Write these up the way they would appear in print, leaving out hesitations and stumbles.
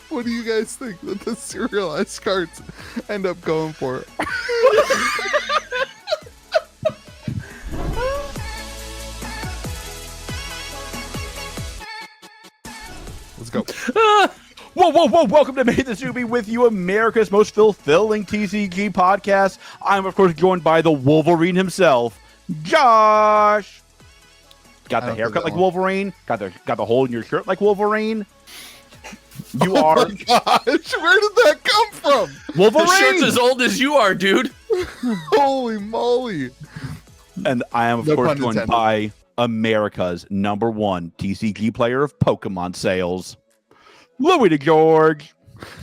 What do you guys think that the serialized cards end up going for? Let's go. Whoa. Welcome to MTZBWY with you, America's most fulfilling TCG podcast. I'm, of course, joined by the Wolverine himself, Josh. Got the haircut like Wolverine. Got the hole in your shirt like Wolverine. You are. Oh my gosh, where did that come from? Wolverine. The shirt's as old as you are, dude. Holy moly. And I am, of course, joined by America's #1 TCG player of Pokemon sales, Louis DeGeorge.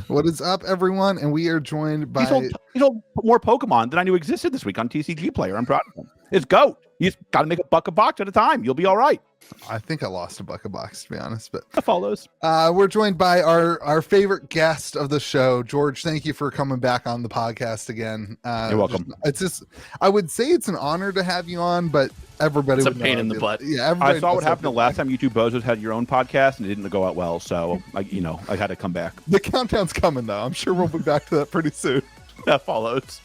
What is up, everyone? And we are joined by... He sold more Pokemon than I knew existed this week on TCG Player. I'm proud of him. It's GOAT. You just got to make $1 a box at a time. You'll be all right. I think I lost $1 a box, to be honest. But that follows. We're joined by our favorite guest of the show, George. Thank you for coming back on the podcast again. You're welcome. I would say it's an honor to have you on, but everybody it's would a pain in the butt. Yeah, I saw what happened the last time you two bozos had your own podcast, and it didn't go out well. So I had to come back. The countdown's coming, though. I'm sure we'll be back to that pretty soon. That follows.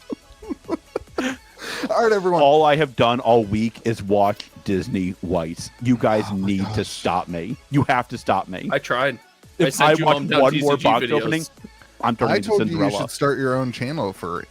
All right, everyone. All I have done all week is watch Disney Whites. You guys need to stop me. You have to stop me. I tried. If I watch one more box videos. opening, I'm turning into Cinderella. I told you should start your own channel for it.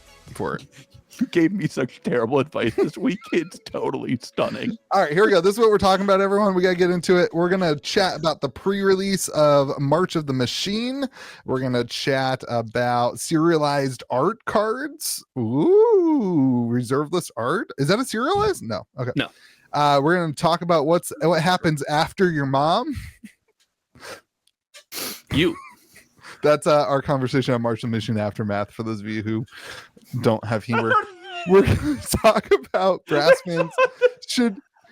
You gave me such terrible advice this week. It's totally stunning. All right, here we go. This is what we're talking about, everyone. We got to get into it. We're going to chat about the pre-release of March of the Machine. We're going to chat about serialized art cards. Ooh, reserve list art. Is that a serialized? No. Okay. No. We're going to talk about what happens after your mom. You. That's our conversation on March of the Machine Aftermath for those of you who don't have humor. We're going to talk about Brassman's.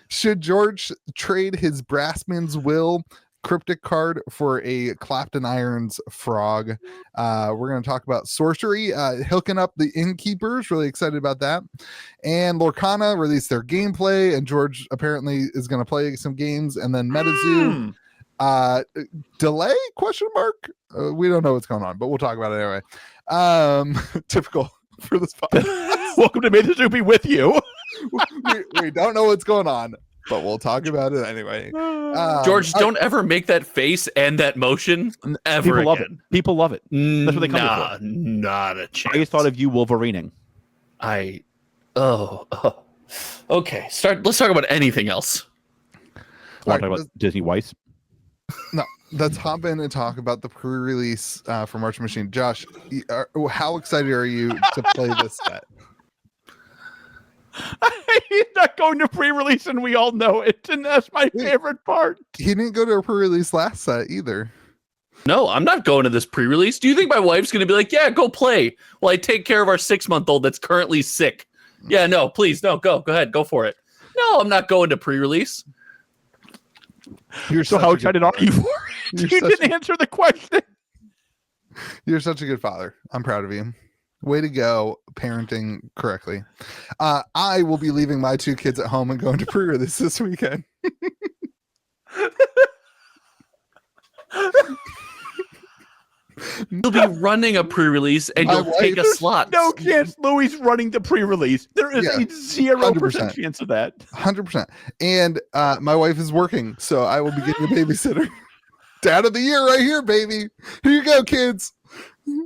Should George trade his Brassman's Will cryptic card for a Clapton Irons frog? We're going to talk about sorcery, hooking up the innkeepers. Really excited about that. And Lorcana released their gameplay, and George apparently is going to play some games. And then MetaZoo delay ? We don't know what's going on, but we'll talk about it anyway. Typical for this podcast. Welcome to MTZBWY with you. we don't know what's going on, but we'll talk about it anyway. George, don't ever make that face and that motion ever People again. love it. People love it. That's what they come here for. Not a chance. I thought of you Wolverining. Okay. Let's talk about anything else. Want to talk about Disney Weiss? No, let's hop in and talk about the pre-release for March Machine. Josh, how excited are you to play this set? He's not going to pre-release, and we all know it, and that's my favorite part. He didn't go to a pre-release last set either. No, I'm not going to this pre-release. Do you think my wife's going to be like, yeah, go play while I take care of our 6-month-old that's currently sick? Yeah, no, please, no, go ahead, go for it. No, I'm not going to pre-release. So how excited are you for it? You didn't answer the question. You're such a good father. I'm proud of you. Way to go, parenting correctly. I will be leaving my 2 kids at home and going to pre-release this weekend. You'll be running a pre-release and you'll take a slot. No chance Louis running the pre-release. There is a 0% chance of that. 100%. And my wife is working, so I will be getting a babysitter. Dad of the year right here, baby. Here you go, kids.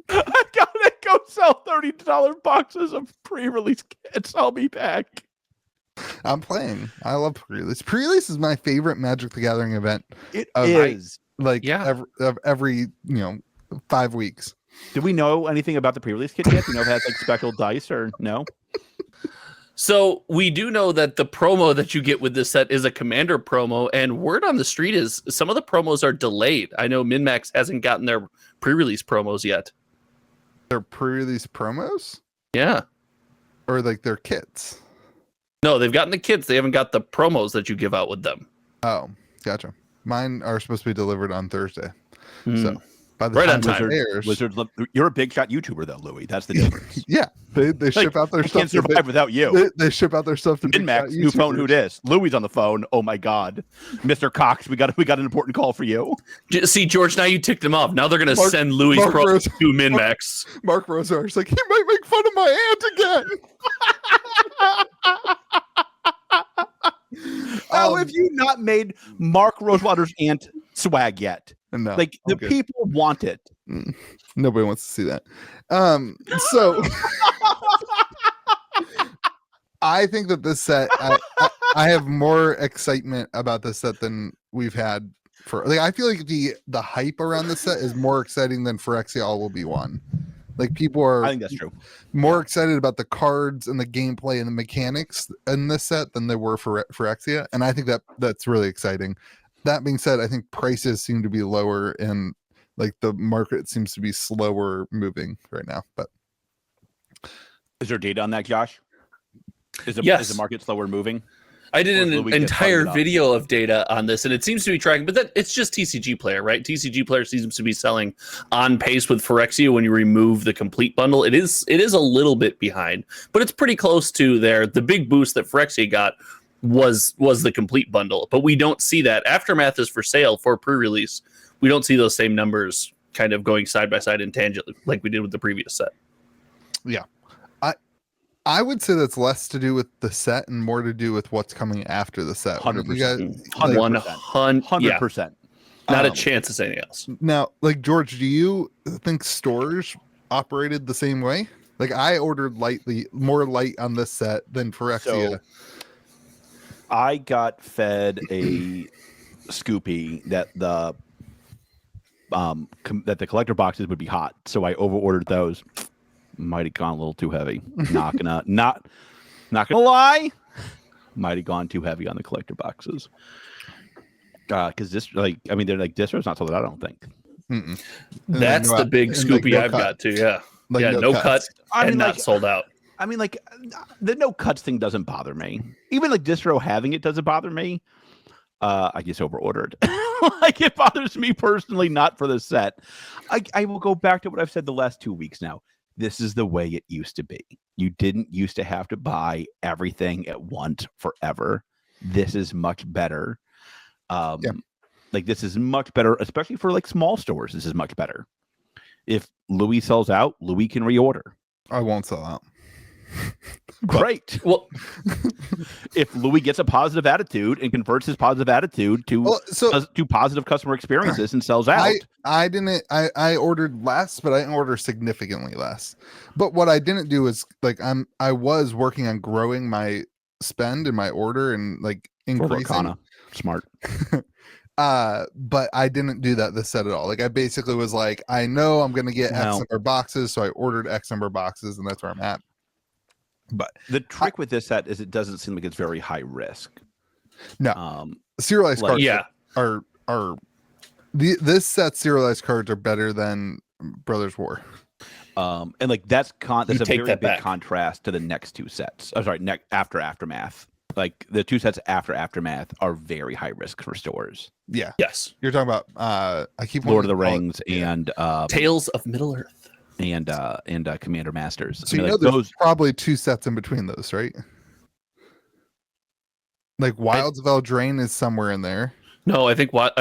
I gotta go sell $30 boxes of pre-release kits. I'll be back. I'm playing. I love pre-release. Pre-release is my favorite Magic the Gathering event. It is. Every 5 weeks. Do we know anything about the pre-release kit yet? Do you know if it has like speckled dice or no? So we do know that the promo that you get with this set is a commander promo, and word on the street is some of the promos are delayed. I know MinMax hasn't gotten their pre-release promos yet. Their pre-release promos? Yeah. Or like their kits? No, they've gotten the kits. They haven't got the promos that you give out with them. Oh, gotcha. Mine are supposed to be delivered on Thursday. So by the Right time on time. it airs. Wizards, you're a big shot YouTuber though, Louis. That's the difference. Yeah, they ship out their I stuff. can't survive without you. They ship out their stuff to big Min-Max, shot new phone, who YouTubers. dis? Louis on the phone. Oh my God, Mr. Cox, we got an important call for you. See, George, now you ticked them off. Now they're going to Mark- send Louis Mark Pro Rose- to Min-Max. Mark Rosewater's like, he might make fun of my aunt again. How have you not made Mark Rosewater's aunt swag yet? No, Like the I'm good. people want it. Nobody wants to see that. So I think that this set, I have more excitement about this set than we've had for. Like, I feel like the hype around this set is more exciting than Phyrexia All Will Be One. Like, people are, I think that's true. more excited about the cards and the gameplay and the mechanics in this set than they were for Phyrexia, and I think that's really exciting. That being said, I think prices seem to be lower and like the market seems to be slower moving right now. But Is there data on that, Josh? Is the market slower moving? I did Or an Louis gets entire buttoned up. video of data on this, and it seems to be tracking, but that it's just TCG Player, right? TCG Player seems to be selling on pace with Phyrexia when you remove the complete bundle. It is a little bit behind, but it's pretty close to there. The big boost that Phyrexia got was the complete bundle, but we don't see that. Aftermath is for sale for pre-release. We don't see those same numbers kind of going side by side in tangent like we did with the previous set. yeah, I would say that's less to do with the set and more to do with what's coming after the set. 100%. 100%. Not a Um, chance it's anything else. Now, like, George, do you think stores operated the same way? Like, I ordered more light on this set than Phyrexia. So, I got fed a Scoopy that the collector boxes would be hot, so I overordered those. Might have gone a little too heavy. Not gonna lie. Might have gone too heavy on the collector boxes. Because they're like distro's not sold out, I don't think. Mm-mm. That's the big Scoopy I've got too. Yeah. Like, yeah, no cut cuts. and not sold out. I mean, like, the no cuts thing doesn't bother me. Even like distro having it doesn't bother me. I just overordered. Like, it bothers me personally, not for the set. I will go back to what I've said the last 2 weeks now. This is the way it used to be. You didn't used to have to buy everything at once forever. This is much better. Like, this is much better, especially for like small stores. This is much better. If Louis sells out, Louis can reorder. I won't sell out. Great. Well, If Louis gets a positive attitude and converts his positive attitude to positive customer experiences and sells out. I ordered less, but I didn't order significantly less. But what I didn't do is, like, I was working on growing my spend and my order and like increasing. Smart. But I didn't do that this set at all. Like, I basically was like, I know I'm gonna get X number of boxes, so I ordered X number of boxes, and that's where I'm at. But The trick with this set is it doesn't seem like it's very high risk. no, serialized like- cards yeah. are this set serialized cards are better than Brothers War. And like that's a take very that big back. contrast to the next two sets. I'm sorry, after Aftermath. Like the two sets after Aftermath are very high risk for stores. Yeah, yes. you're talking about I keep Lord wanting of the to call it- Rings and Tales of Middle Earth. and Commander Masters. So there's probably two sets in between those, right? Like Wilds of Eldraine is somewhere in there. No, I think I'm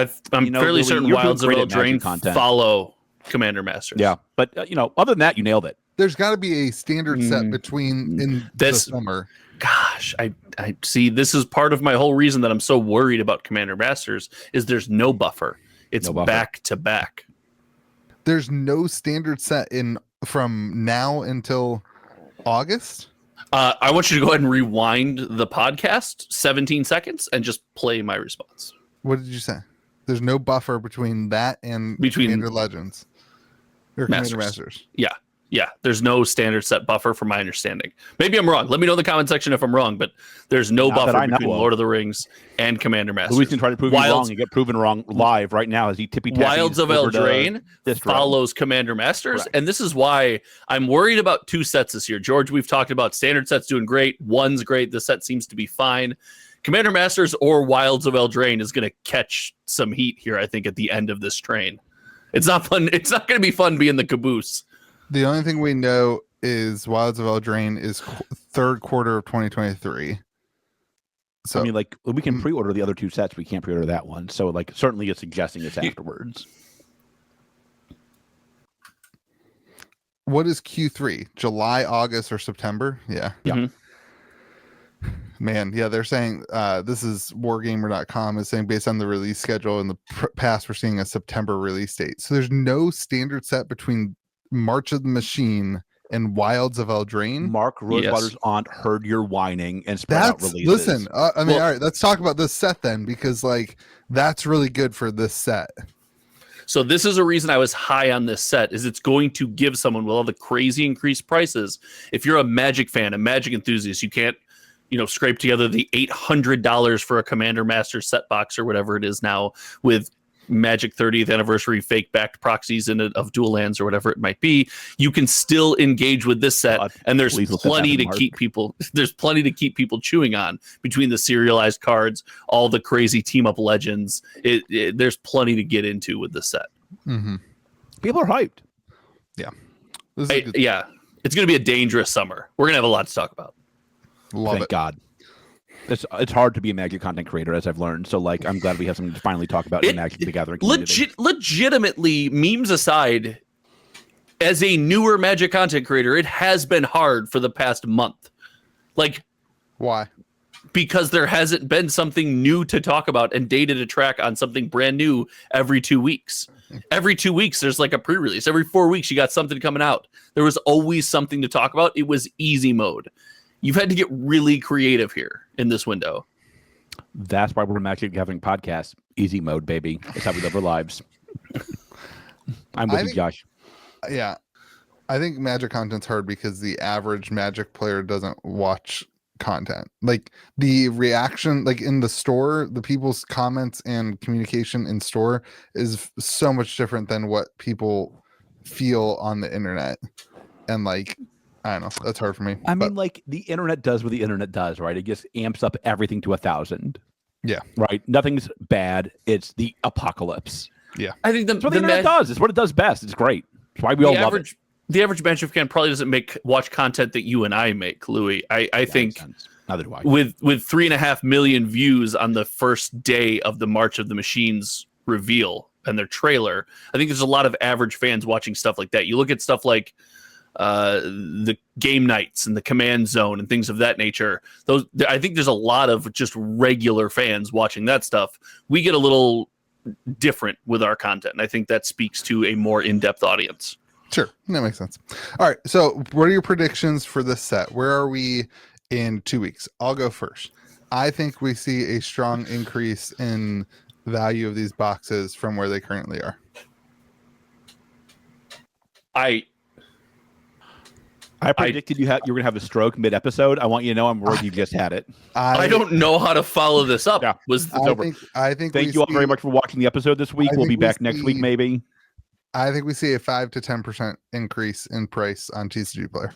fairly Louis, certain you're doing Wilds of great at Magic Eldraine content. follow Commander Masters. Yeah, but other than that, you nailed it. There's got to be a standard set between in This- the summer. Gosh, I see. This is part of my whole reason that I'm so worried about Commander Masters is there's no buffer. It's No buffer. back to back. There's no standard set in from now until August. I want you to go ahead and rewind the podcast 17 seconds and just play my response. What did you say? There's no buffer between that and Commander Legends or Commander Masters. Yeah, there's no standard set buffer from my understanding. Maybe I'm wrong. Let me know in the comment section if I'm wrong, but there's no Not that buffer I know between of. Lord of the Rings and Commander Masters. Louis can try to prove you wrong and get proven wrong live right now as he tippy taps. Wilds of Eldraine follows Commander Masters, Correct. and this is why I'm worried about two sets this year. George, we've talked about standard sets doing great. One's great. The set seems to be fine. Commander Masters or Wilds of Eldraine is going to catch some heat here, I think, at the end of this train. It's not fun. It's not going to be fun being the caboose. The only thing we know is Wilds of Eldraine is third quarter of 2023. So I mean, like, we can pre-order the other two sets. We can't pre-order that one. So, like, certainly it's suggesting it's afterwards. what is Q3? July, August, or September? Yeah. Yeah. Mm-hmm. Man, yeah, they're saying this is wargamer.com is saying based on the release schedule in the past, we're seeing a September release date. So there's no standard set between March of the Machine and Wilds of Eldraine. Mark Rosewater's aunt heard your whining and spread out releases. Listen, I mean, all right, let's talk about this set then, because like that's really good for this set. So this is a reason I was high on this set, is it's going to give someone with all the crazy increased prices. If you're a Magic fan, a Magic enthusiast, you can't, scrape together the $800 for a Commander Master set box or whatever it is now with Magic 30th anniversary fake backed proxies of dual lands or whatever it might be. You can still engage with this set, and there's plenty to keep people. There's plenty to keep people chewing on between the serialized cards, all the crazy team up legends. There's plenty to get into with this set. Mm-hmm. People are hyped. Yeah, yeah. It's going to be a dangerous summer. We're going to have a lot to talk about. Thank God. It's hard to be a Magic content creator, as I've learned. So, like, I'm glad we have something to finally talk about in Magic the Gathering community. Legitimately, memes aside, as a newer Magic content creator, it has been hard for the past month. Like, why? Because there hasn't been something new to talk about and data to track on something brand new every 2 weeks. Every 2 weeks, there's like a pre-release. Every 4 weeks, you got something coming out. There was always something to talk about. It was easy mode. You've had to get really creative here in this window. That's why we're a Magic Gathering podcast. Easy mode, baby. That's how we live our lives. I'm with you, Josh. Yeah. I think Magic content's hard because the average Magic player doesn't watch content. Like the reaction, like in the store, the people's comments and communication in store is so much different than what people feel on the internet. And like, I don't know. That's hard for me. I mean, like, the internet does what the internet does, right? It just amps up everything to 1,000. Yeah. Right? Nothing's bad. It's the apocalypse. Yeah. I think that's what the internet does. It's what it does best. It's great. It's why we all love it. The average Magic fan probably doesn't watch content that you and I make, Louis. I think neither do I. With 3.5 million views on the first day of the March of the Machines reveal and their trailer, I think there's a lot of average fans watching stuff like that. You look at stuff like the game nights and the command zone and things of that nature. I think there's a lot of just regular fans watching that stuff. We get a little different with our content, and I think that speaks to a more in-depth audience. Sure, that makes sense. All right, so what are your predictions for this set? Where are we in 2 weeks? I'll go first. I think we see a strong increase in value of these boxes from where they currently are. I predicted you were going to have a stroke mid-episode. I want you to know I'm worried you just had it. I don't know how to follow this up. Yeah, it's over. Thank you all very much for watching the episode this week. We'll be back next week, maybe. I think we see a 5 to 10% increase in price on TCG Player.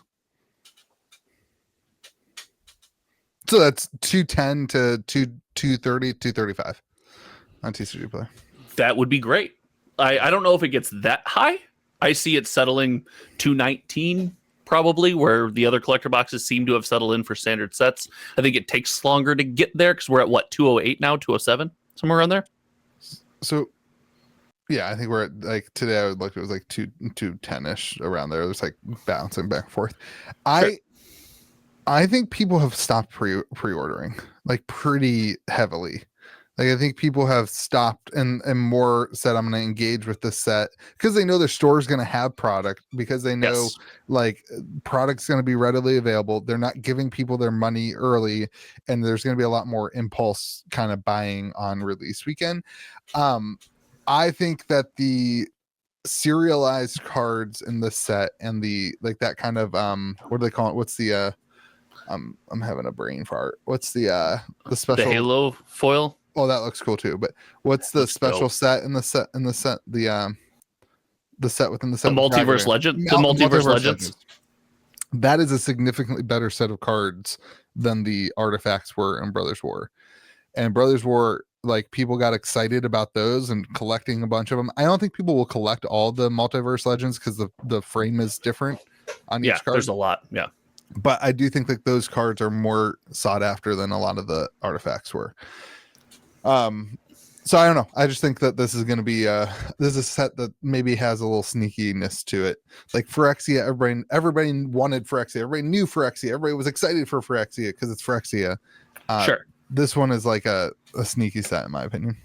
So that's 210 to 230, 235 on TCG Player. That would be great. I don't know if it gets that high. I see it settling 219 probably, where the other collector boxes seem to have settled in for standard sets. I think it takes longer to get there because we're at 208 now, 207, somewhere around there. So yeah, I think we're at, like, today I would look, it was like 210-ish around there. It's like bouncing back and forth. I think people have stopped pre-ordering like pretty heavily. Like, I think people have stopped and more said, I'm going to engage with this set because they know their store is going to have product, because they know like product's going to be readily available. They're not giving people their money early, and there's going to be a lot more impulse kind of buying on release weekend. I think that the serialized cards in this set and the, like, that kind of, what do they call it? What's the, I'm having a brain fart. What's the special? The Halo foil? Oh, that looks cool too. But what's the special set in the set the set within the set? The Multiverse Legend. The Multiverse Legends. That is a significantly better set of cards than the artifacts were in Brothers War. And Brothers War like people got excited about those and collecting a bunch of them. I don't think people will collect all the Multiverse Legends because the frame is different on each card. There's a lot. Yeah. But I do think that those cards are more sought after than a lot of the artifacts were. So I don't know. I just think that this is going to be this is a set that maybe has a little sneakiness to it. Like Phyrexia, everybody wanted Phyrexia. Everybody knew Phyrexia. Everybody was excited for Phyrexia because it's Phyrexia. Sure. This one is like a sneaky set in my opinion.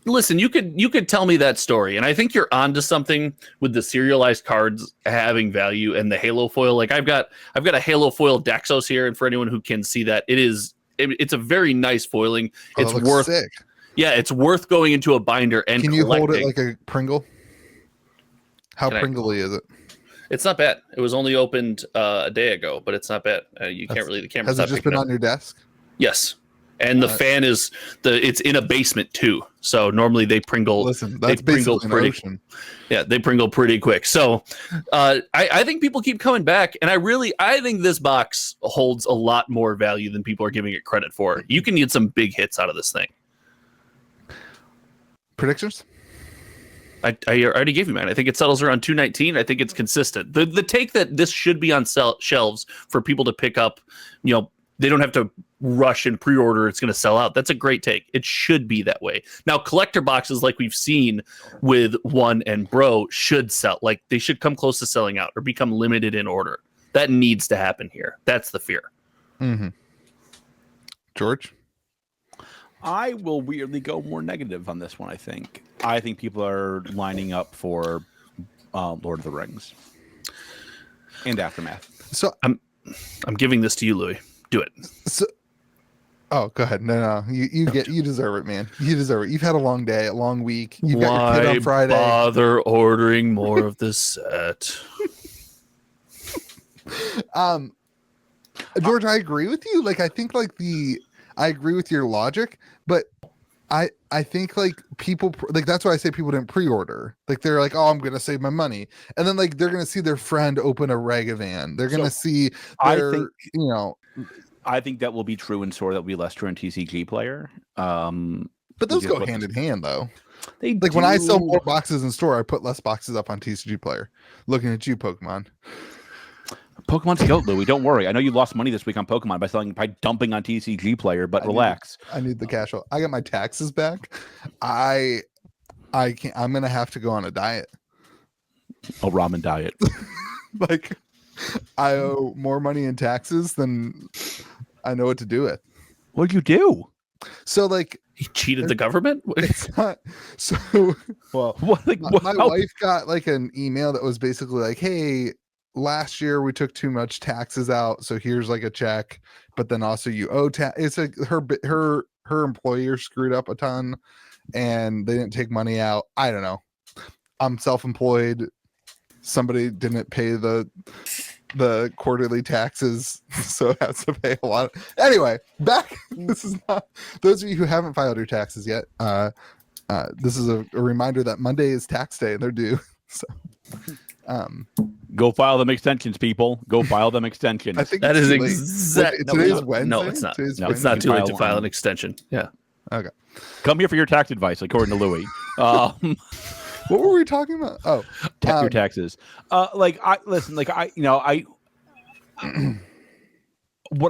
Listen, you could tell me that story, and I think you're onto something with the serialized cards having value and the Halo foil. Like I've got a Halo foil Daxos here, and for anyone who can see that, it's a very nice foiling. It's worth sick. Yeah, it's worth going into a binder and can you collecting. hold it like a Pringle? How Pringle-y is it? It's not bad. It was only opened a day ago, but it's not bad. You can't really the camera. Has it just been on your desk? Yes, and the fan is it's in a basement too. So normally they Pringle. Listen, that's basically an ocean. Yeah, they Pringle pretty quick. So I think people keep coming back, and I think this box holds a lot more value than people are giving it credit for. You can get some big hits out of this thing. Predictions? I already gave you mine. I think it settles around 219. I think it's consistent. The take that this should be on shelves for people to pick up, they don't have to rush and pre-order. It's going to sell out. That's a great take. It should be that way. Now, collector boxes like we've seen with One and Bro should sell. Like they should come close to selling out or become limited in order. That needs to happen here. That's the fear. Mm-hmm. George? I will weirdly go more negative on this one, I think. I think people are lining up for Lord of the Rings and Aftermath. So I'm giving this to you, Louis. Do it. So, go ahead. No. You deserve it, man. You deserve it. You've had a long day, a long week. You've got your kid on Friday. Bother ordering more of this set? George, I agree with you. Like, I think I agree with your logic, but I think like people like that's why I say people didn't pre-order. Like they're like, oh, I'm gonna save my money, and then like they're gonna see their friend open a Ragavan. They're gonna see their, I think that will be true in store. That will be less true in TCG player. But those go hand in hand, though. They like when I sell more boxes in store, I put less boxes up on TCG player. Looking at you, Pokemon. Pokemon's goat, Louis. Don't worry. I know you lost money this week on Pokemon by dumping on TCG player, but relax. I need the cash out. I got my taxes back. I can't. I'm gonna have to go on a diet. A ramen diet. Like I owe more money in taxes than I know what to do with. What'd you do? So like he cheated the government. It's not so. Well, my wife got like an email that was basically like, "Hey, last year we took too much taxes out, so here's like a check, but then also you owe tax." It's like her employer screwed up a ton, and they didn't take money out. I don't know. I'm self-employed. Somebody didn't pay the quarterly taxes, so it has to pay a lot. Anyway, back. This is not those of you who haven't filed your taxes yet. This is a reminder that Monday is tax day and they're due. So, go file them extensions, people. Go file them extensions. I think that is exactly. Today's Wednesday. No, it's not. Today's It's not too late to file an extension. Yeah. Okay. Come here for your tax advice, according to Louis. What were we talking about? Oh, your taxes. What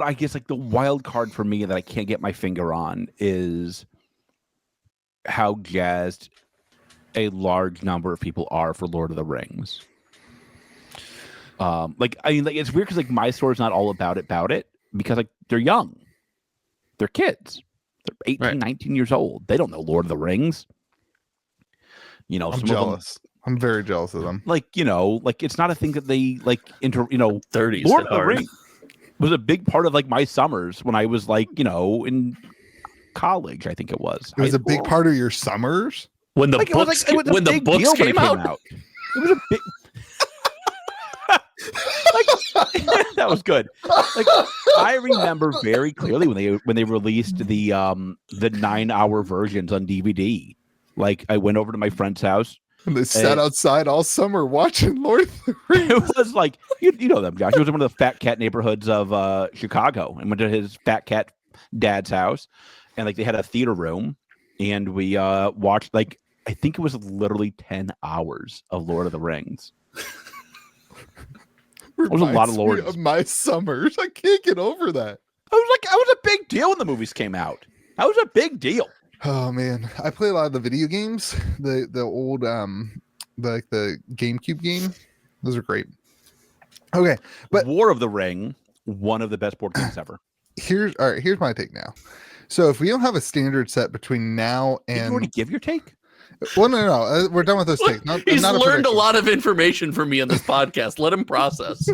I guess like the wild card for me that I can't get my finger on is how jazzed a large number of people are for Lord of the Rings. It's weird because like my store is not all about it because like they're young, they're kids, they're 18, right. 19 years old. They don't know Lord of the Rings. I'm jealous. I'm very jealous of them. It's not a thing that they 30s. Lord of the Rings was a big part of like my summers when I was in college. I think it was. It was a big part of your summers when the books came out. It was a big. That was good. I remember very clearly when they released the 9-hour versions on DVD. Like I went over to my friend's house and they sat outside all summer watching Lord of the Rings. It was like you know them, Josh. It was one of the fat cat neighborhoods of Chicago, and went to his fat cat dad's house, and like they had a theater room, and we watched like I think it was literally 10 hours of Lord of the Rings. It was a lot of Lords. Of my summers. I can't get over that. I was a big deal when the movies came out. That was a big deal. Oh man, I play a lot of the video games. The old the GameCube game. Those are great. Okay, but War of the Ring, one of the best board games ever. Here's my take now. So if we don't have a standard set between now and Did you already give your take? Well, no, we're done with those takes. He's learned a lot of information from me on this podcast. Let him process.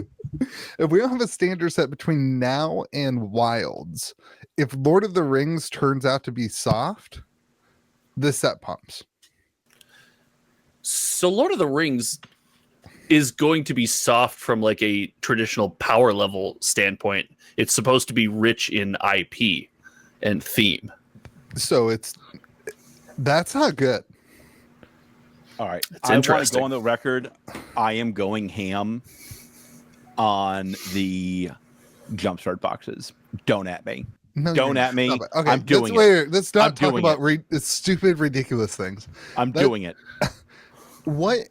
If we don't have a standard set between now and Wilds, if Lord of the Rings turns out to be soft, this set pumps. So Lord of the Rings is going to be soft from like a traditional power level standpoint. It's supposed to be rich in IP and theme. So that's not good. All right. It's I want to interesting. go on the record. I am going ham on the jumpstart boxes. Don't at me. No, Don't at me. Stop it. Okay, I'm doing it. Let's not I'm talk doing about stupid, ridiculous things. I'm doing it. What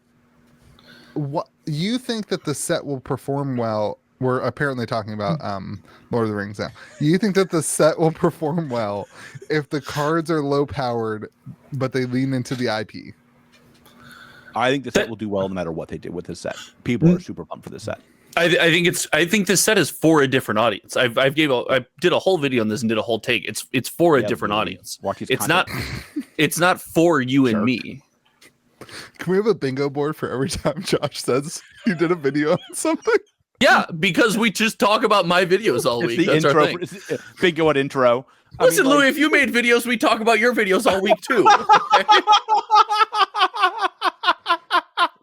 you think that the set will perform well? We're apparently talking about Lord of the Rings now. You think that the set will perform well if the cards are low powered, but they lean into the IP? I think the set will do well no matter what they do with this set. People are super pumped for this set. I think this set is for a different audience. I did a whole video on this and did a whole take. It's for a different audience. Watch his It's content. it's not for you and Jerk. me. Can we have a bingo board for every time Josh says he did a video on something? Yeah, because we just talk about my videos all It's week. the That's our intro. thing. It's the bingo at intro. Listen, Louis, if you made videos, we talk about your videos all week too.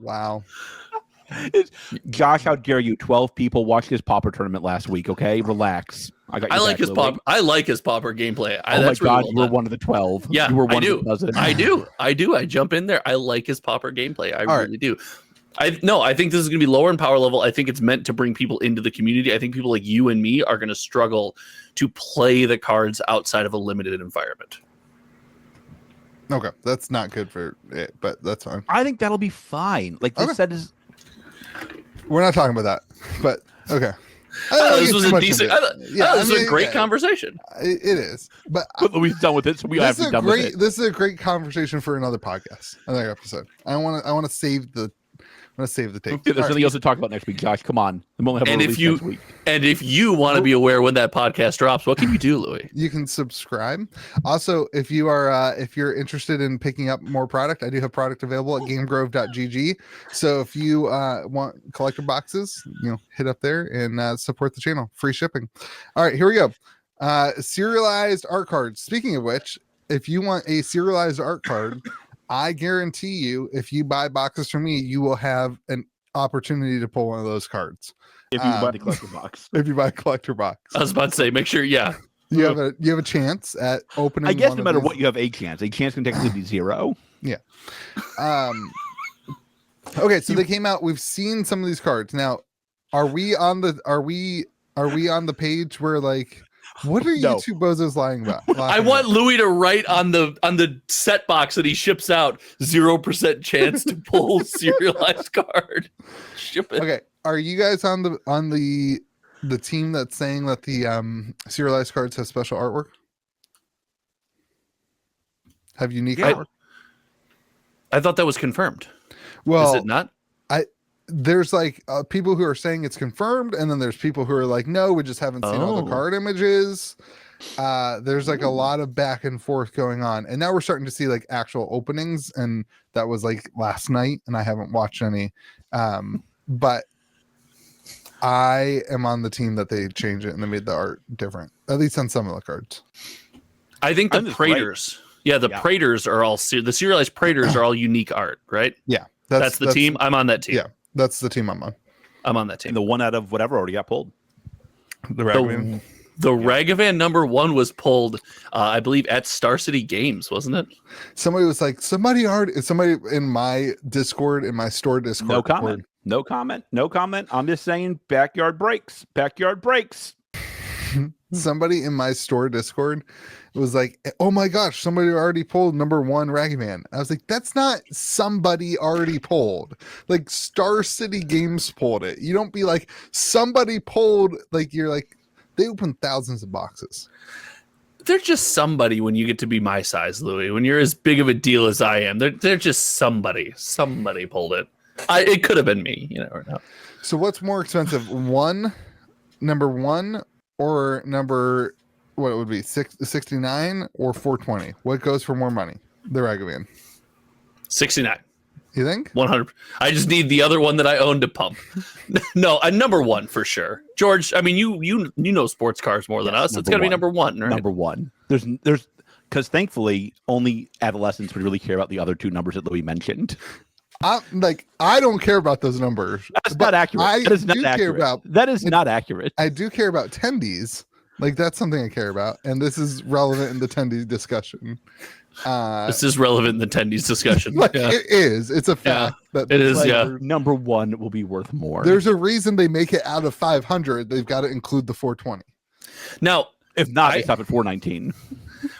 Wow. Josh, how dare you? 12 people watched his Pauper tournament last week. Okay, relax. I got. I your like back, his Louis. pop. I like his popper gameplay. Oh my That's really God, well you were done. one of the 12. Yeah, you were one I do. of the dozen. I do. I jump in there. I like his popper gameplay. I All really do. I think this is going to be lower in power level. I think it's meant to bring people into the community. I think people like you and me are going to struggle to play the cards outside of a limited environment. Okay, that's not good for it, but that's fine. I think that'll be fine. Like this Okay. set is. We're not talking about that, but okay. This was a decent. This was a great conversation. It is, but But Louis done with it, so we have this to is a done with great. it. This is a great conversation for another podcast, another episode. I want to save the. I'm gonna save the tape. There's All right. something else to talk about next week, Josh. Come on, we won't have a And release next week. if you want to be aware when that podcast drops, what can you do, Louis? You can subscribe. Also, if you're interested in picking up more product, I do have product available at gamegrove.gg. So if you want collector boxes, hit up there and support the channel. Free shipping. All right, here we go. Serialized art cards. Speaking of which, if you want a serialized art card, I guarantee you, if you buy boxes from me, you will have an opportunity to pull one of those cards. If you buy the collector box, If you buy a collector box, I was about to say, make sure. Yeah, you have a chance at opening. I guess one no of matter these. what, you have a chance. A chance can technically be 0. Okay, so they came out. We've seen some of these cards. Now, are we on the page where like what are you No. two bozos lying about? I want Louis to write on the set box that he ships out 0% chance to pull serialized card. Ship it. Okay, are you guys on the team that's saying that the serialized cards have special artwork? Have unique Yeah. artwork? I thought that was confirmed. Well, Is it not? there's like people who are saying it's confirmed, and then there's people who are like, no, we just haven't seen all the Oh. card images. There's like a lot of back and forth going on, and now we're starting to see like actual openings, and that was like last night, and I haven't watched any. But I am on the team that they changed it and they made the art different, at least on some of the cards. I think I the think it's great. Praetors. Yeah, the Yeah. Praetors are all the serialized Praetors are all unique art, right? Yeah, That's the team. I'm on that team. Yeah, that's the team I'm on. I'm on that team. And the one out of whatever already got pulled. The Ragavan. The Ragavan #1 was pulled, I believe, at Star City Games, wasn't it? Somebody was like, somebody in my Discord, in my store Discord. No comment. No comment. No comment. I'm just saying backyard breaks. Backyard breaks. somebody in my store Discord was like, oh my gosh, somebody already pulled number 1 Ragavan. I was like, that's not somebody already pulled. Like Star City Games pulled it. You don't be like, somebody pulled, like you're like, they open thousands of boxes. They're just somebody when you get to be my size, Louis. When you're as big of a deal as I am, they're just somebody. Somebody pulled it. It could have been me, or not. So what's more expensive, number 1 or number, what it would be, 69 or 420? What goes for more money? The Ragavan. 69. You think? 100. I just need the other one that I own to pump. No, a number 1 for sure. George, I mean, you know sports cars more than us. It's got to be number 1, right? Number 1. There's because thankfully only adolescents would really care about the other 2 numbers that Louis mentioned. I don't care about those numbers. That's not accurate. That is not accurate. That is not accurate. I do care about tendies. Like that's something I care about, and this is relevant in the tendies discussion. This is relevant in the tendies discussion. It is. It's a fact that it is. Yeah, number 1 will be worth more. There's a reason they make it out of 500. They've got to include the 420. Now, if not, they stop at 419.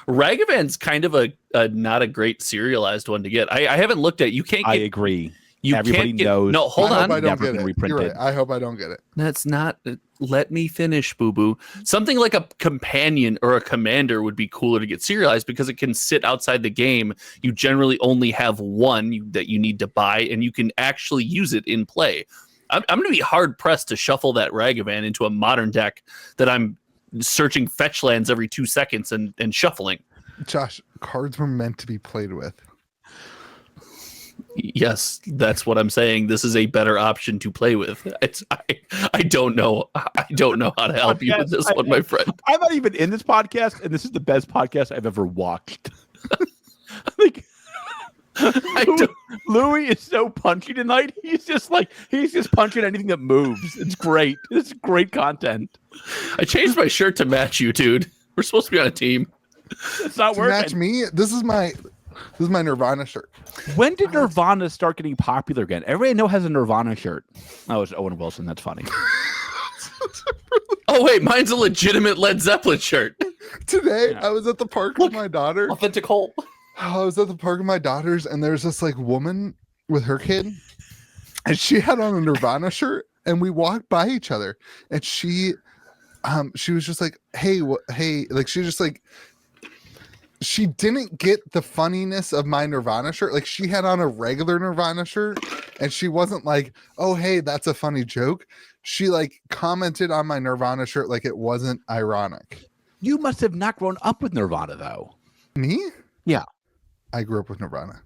Ragavan's kind of a not a great serialized one to get. I haven't looked at. You can't. I agree. Everybody knows. No, hold on. I don't get it. You're right. I hope I don't get it. That's not. Let me finish, boo boo. Something like a companion or a commander would be cooler to get serialized because it can sit outside the game. You generally only have one that you need to buy, and you can actually use it in play. I'm going to be hard pressed to shuffle that Ragavan into a modern deck that I'm searching fetch lands every 2 seconds and shuffling. Josh, cards were meant to be played with. Yes, that's what I'm saying. This is a better option to play with. I don't know. I don't know how to help you with this one, my friend. I'm not even in this podcast, and this is the best podcast I've ever watched. Like, Louis is so punchy tonight. He's just punching anything that moves. It's great. It's great content. I changed my shirt to match you, dude. We're supposed to be on a team. It's not working. Match me. This is my Nirvana shirt. When did Nirvana start getting popular again? Everybody I know has a Nirvana shirt. Oh, it's Owen Wilson. That's funny. Oh, wait. Mine's a legitimate Led Zeppelin shirt. Today, I was at the park with my daughter. Authentic Hole. I was at the park with my daughters, and there's this like woman with her kid, and she had on a Nirvana shirt, and we walked by each other, and she was just like, hey, like she just like, she didn't get the funniness of my Nirvana shirt. Like she had on a regular Nirvana shirt, and she wasn't like, oh, hey, that's a funny joke. She like commented on my Nirvana shirt like it wasn't ironic. You must have not grown up with Nirvana, though. Me? Yeah. I grew up with Nirvana.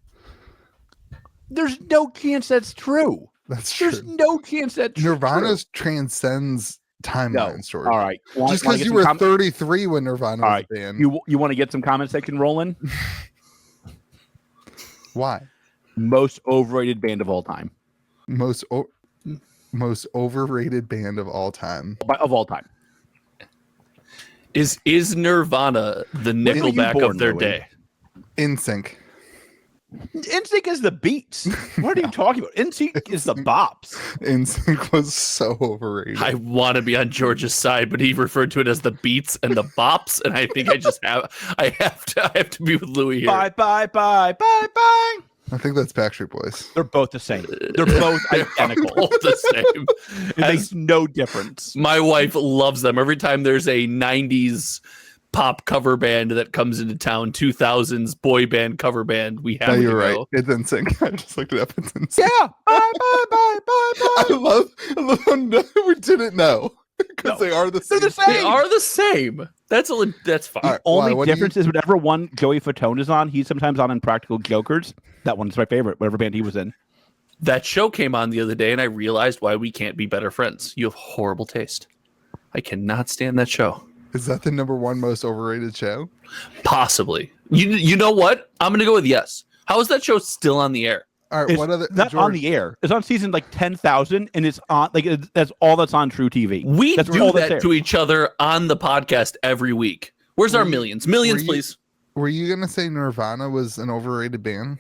There's no chance that's true. That's true. There's no chance that's Nirvana's transcends timeline story. All right. Just because you were 33 when Nirvana was a band. You want to get some comment section rolling? Why? Most overrated band of all time. Most overrated band of all time. Of all time. Is Nirvana the Nickelback of their day? NSYNC. NSYNC is the beats. What are you talking about? NSYNC is the bops. NSYNC was so overrated. I want to be on George's side, but he referred to it as the beats and the bops, and I think I have to be with Louis here. Bye. I think that's Backstreet Boys. They're both the same. They're both identical. Both the same. It makes no difference. My wife loves them. Every time there's a 90s pop cover band that comes into town, 2000s boy band cover band, we have to you're go. Right. It's NSYNC. I just looked it up. It's NSYNC. Yeah. Bye. I love when we didn't know. Because they are the same. They're the same. They are the same. That's fine. The only difference is whenever one Joey Fatone is on, he's sometimes on Impractical Jokers. That one's my favorite, whatever band he was in. That show came on the other day, and I realized why we can't be better friends. You have horrible taste. I cannot stand that show. Is that the number one most overrated show? Possibly. You know what? I'm going to go with yes. How is that show still on the air? All right, what other? Not on the air. It's on season like 10,000, and it's on that's all that's on True TV. We do that to each other on the podcast every week. Where's our millions? Millions, please. Were you gonna say Nirvana was an overrated band?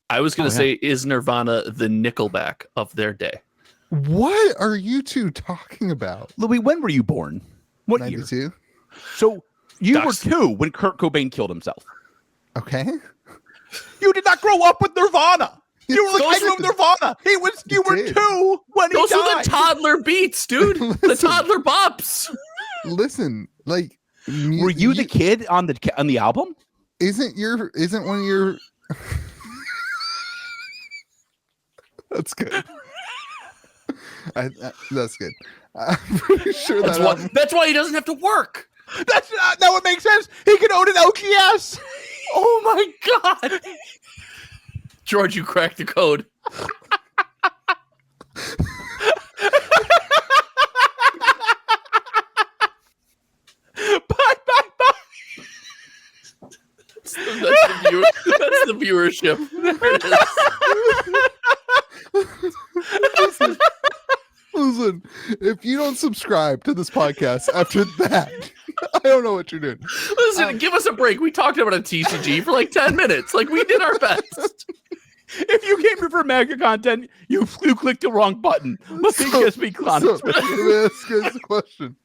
I was gonna say, is Nirvana the Nickelback of their day? What are you two talking about? Louis, when were you born? What 92? year? So you Ducks. were 2 when Kurt Cobain killed himself. Okay. You did not grow up with Nirvana. You were like, I Those love Nirvana. You were did. 2 when he Those died. are the toddler beats, dude. The Listen. toddler bops. Listen, like, Were you the kid on the album? Isn't one of your? That's good. That's good. I'm pretty sure That's why he doesn't have to work. That's not that would make sense. He could own an OGS. Oh my god. George, you cracked the code. Bye. That's the viewership. There it is. Listen, if you don't subscribe to this podcast after that, I don't know what you're doing. Listen, give us a break. We talked about a TCG for like 10 minutes. Like, we did our best. If you came here for mega content, you clicked the wrong button. Let me just be honest with you. Let me ask you guys a question.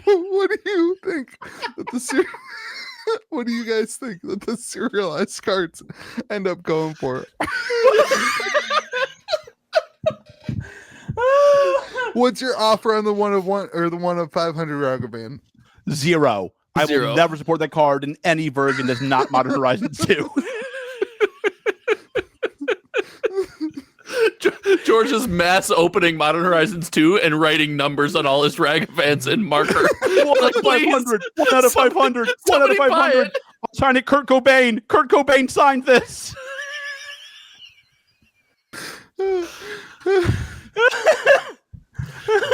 What do you think that what do you guys think that the serialized cards end up going for? What's your offer on the 1 of 1 or the 1 of 500 Ragavan? 0. I will never support that card in any version that's not Modern Horizons 2. George is mass opening Modern Horizons 2 and writing numbers on all his Ragavans in marker. 1 out of 500. 1 out of 500. 1 out of 500. I'll sign it. Kurt Cobain. Kurt Cobain signed this.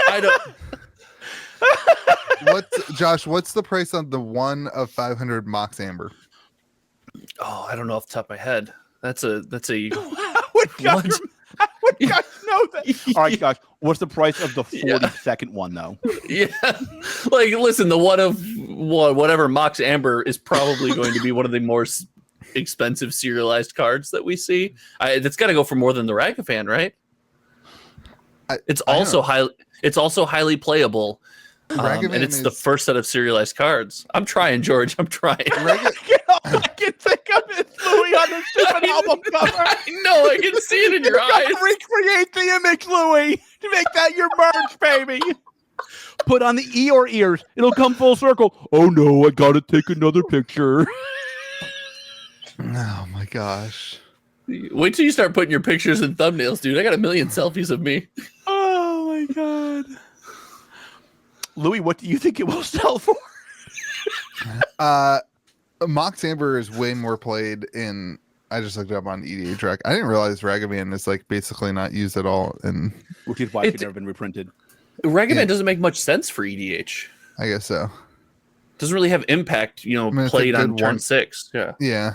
I don't. What's the price on the 1 of 500 Mox Amber? Oh, I don't know off the top of my head. That's a. How would guys know that? All right, guys. What's the price of the 42nd one, though? Yeah, like listen, the 1 of whatever Mox Amber is probably going to be one of the more expensive serialized cards that we see. That's got to go for more than the Ragavan, right? It's also highly playable. And it's the first set of serialized cards. I'm trying, George. I'm trying. I can think of it, Louis, on the stupid album cover. I know. I can see it in your eyes. Recreate the image, Louis, to make that your merch, baby. Put on the Eeyore ears. It'll come full circle. Oh, no, I got to take another picture. Oh, my gosh. Wait till you start putting your pictures in thumbnails, dude. I got a million selfies of me. Oh, my God. Louis, what do you think it will sell for? Mox Amber is way more played in. I just looked it up on EDH Rec. I didn't realize Ragavan is like basically not used at all, and which is why it's never been reprinted. Ragavan doesn't make much sense for EDH. I guess so. Doesn't really have impact, played on turn 6. Yeah. Yeah.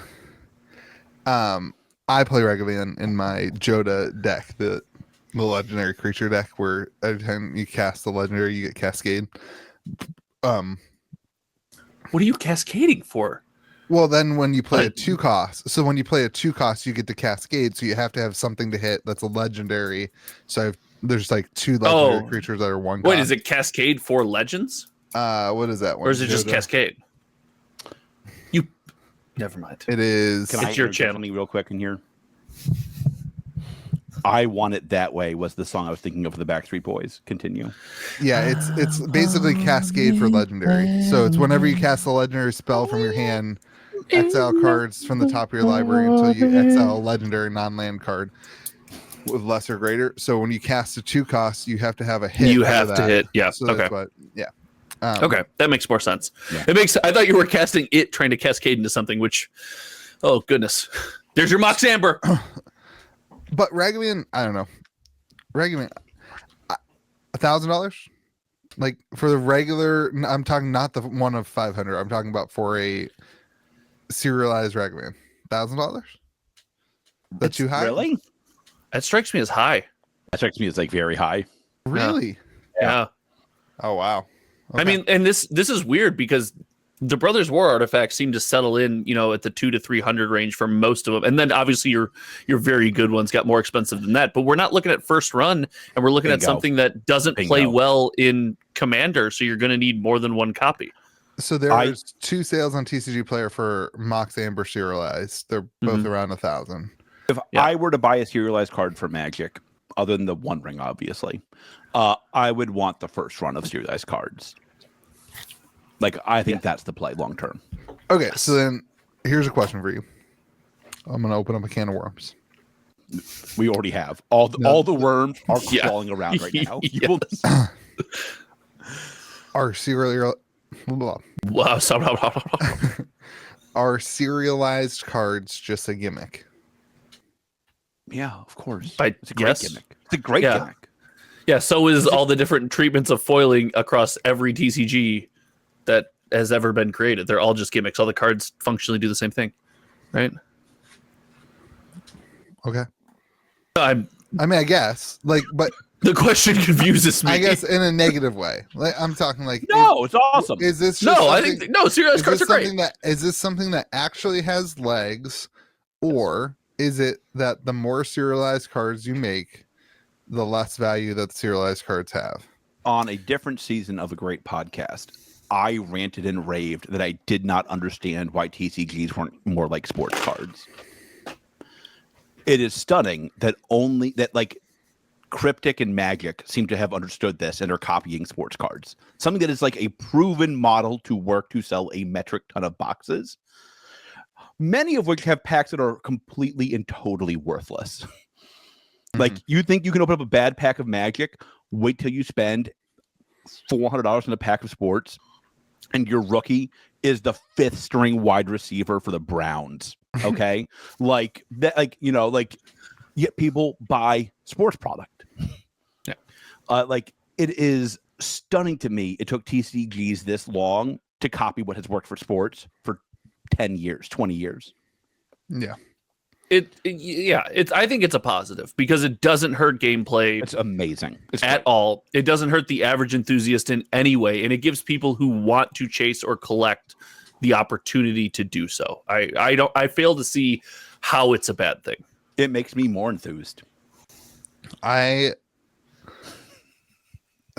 I play Ragavan in my Joda deck, the legendary creature deck, where every time you cast the legendary, you get Cascade. What are you cascading for? Well, then when you play a 2 cost, so when you play a 2 cost, you get to Cascade, so you have to have something to hit that's a legendary. So there's like 2 legendary creatures that are 1 cost. Wait, is it Cascade for Legends? What is that one? Or is it just Cascade? Never mind. It is. It's your channel. Real quick in here. I Want It That Way was the song I was thinking of for the Backstreet Boys. Continue. Yeah, it's basically Cascade for legendary. So it's whenever you cast a legendary spell from your hand, exile cards from the top of your library until you exile a legendary non-land card with lesser greater. So when you cast a 2 cost, you have to have a hit. You have to hit. Yeah. So okay. Okay, that makes more sense. Yeah. I thought you were casting it, trying to cascade into something. Which, oh goodness, there's your Mox Amber. But Ragavan, I don't know. Ragavan, $1,000, like for the regular. I'm talking not the 1 of 500. I'm talking about for a serialized Ragavan. $1,000. That's too high. Really? That strikes me as high. That strikes me as like very high. Really? Yeah. Oh wow. Okay. I mean, and this is weird because the Brothers War artifacts seem to settle in, at the 200 to 300 range for most of them. And then obviously your very good ones got more expensive than that. But we're not looking at first run, and we're looking at something that doesn't play well in Commander. So you're going to need more than one copy. So there's 2 sales on TCG Player for Mox Amber Serialized. They're both around 1,000. If I were to buy a serialized card for Magic, other than the One Ring, obviously, I would want the first run of serialized cards. Like, I think that's the play long term. Okay, so then here's a question for you. I'm going to open up a can of worms. We already have. All the worms are crawling around right now. Are are serialized cards just a gimmick? Yeah, of course. It's a great gimmick. It's a great gimmick. Yeah, so is all the different treatments of foiling across every TCG that has ever been created. They're all just gimmicks. All the cards functionally do the same thing, right? Okay. I guess. But the question confuses me. I guess in a negative way. Like, I'm talking like, it's awesome. Is this just I think serialized cards are great. Is this something that actually has legs, or is it that the more serialized cards you make, the less value that the serialized cards have? On a different season of a great podcast, I ranted and raved that I did not understand why TCGs weren't more like sports cards. It is stunning that Cryptic and Magic seem to have understood this and are copying sports cards. Something that is like a proven model to work to sell a metric ton of boxes, many of which have packs that are completely and totally worthless. Like, you think you can open up a bad pack of Magic, wait till you spend $400 on a pack of sports, and your rookie is the 5th string wide receiver for the Browns. Okay. Yet people buy sports product. Yeah. It is stunning to me. It took TCGs this long to copy what has worked for sports for 10 years, 20 years. Yeah. I think it's a positive because it doesn't hurt gameplay. It's amazing. It's at all. It doesn't hurt the average enthusiast in any way, and it gives people who want to chase or collect the opportunity to do so. I fail to see how it's a bad thing. It makes me more enthused. I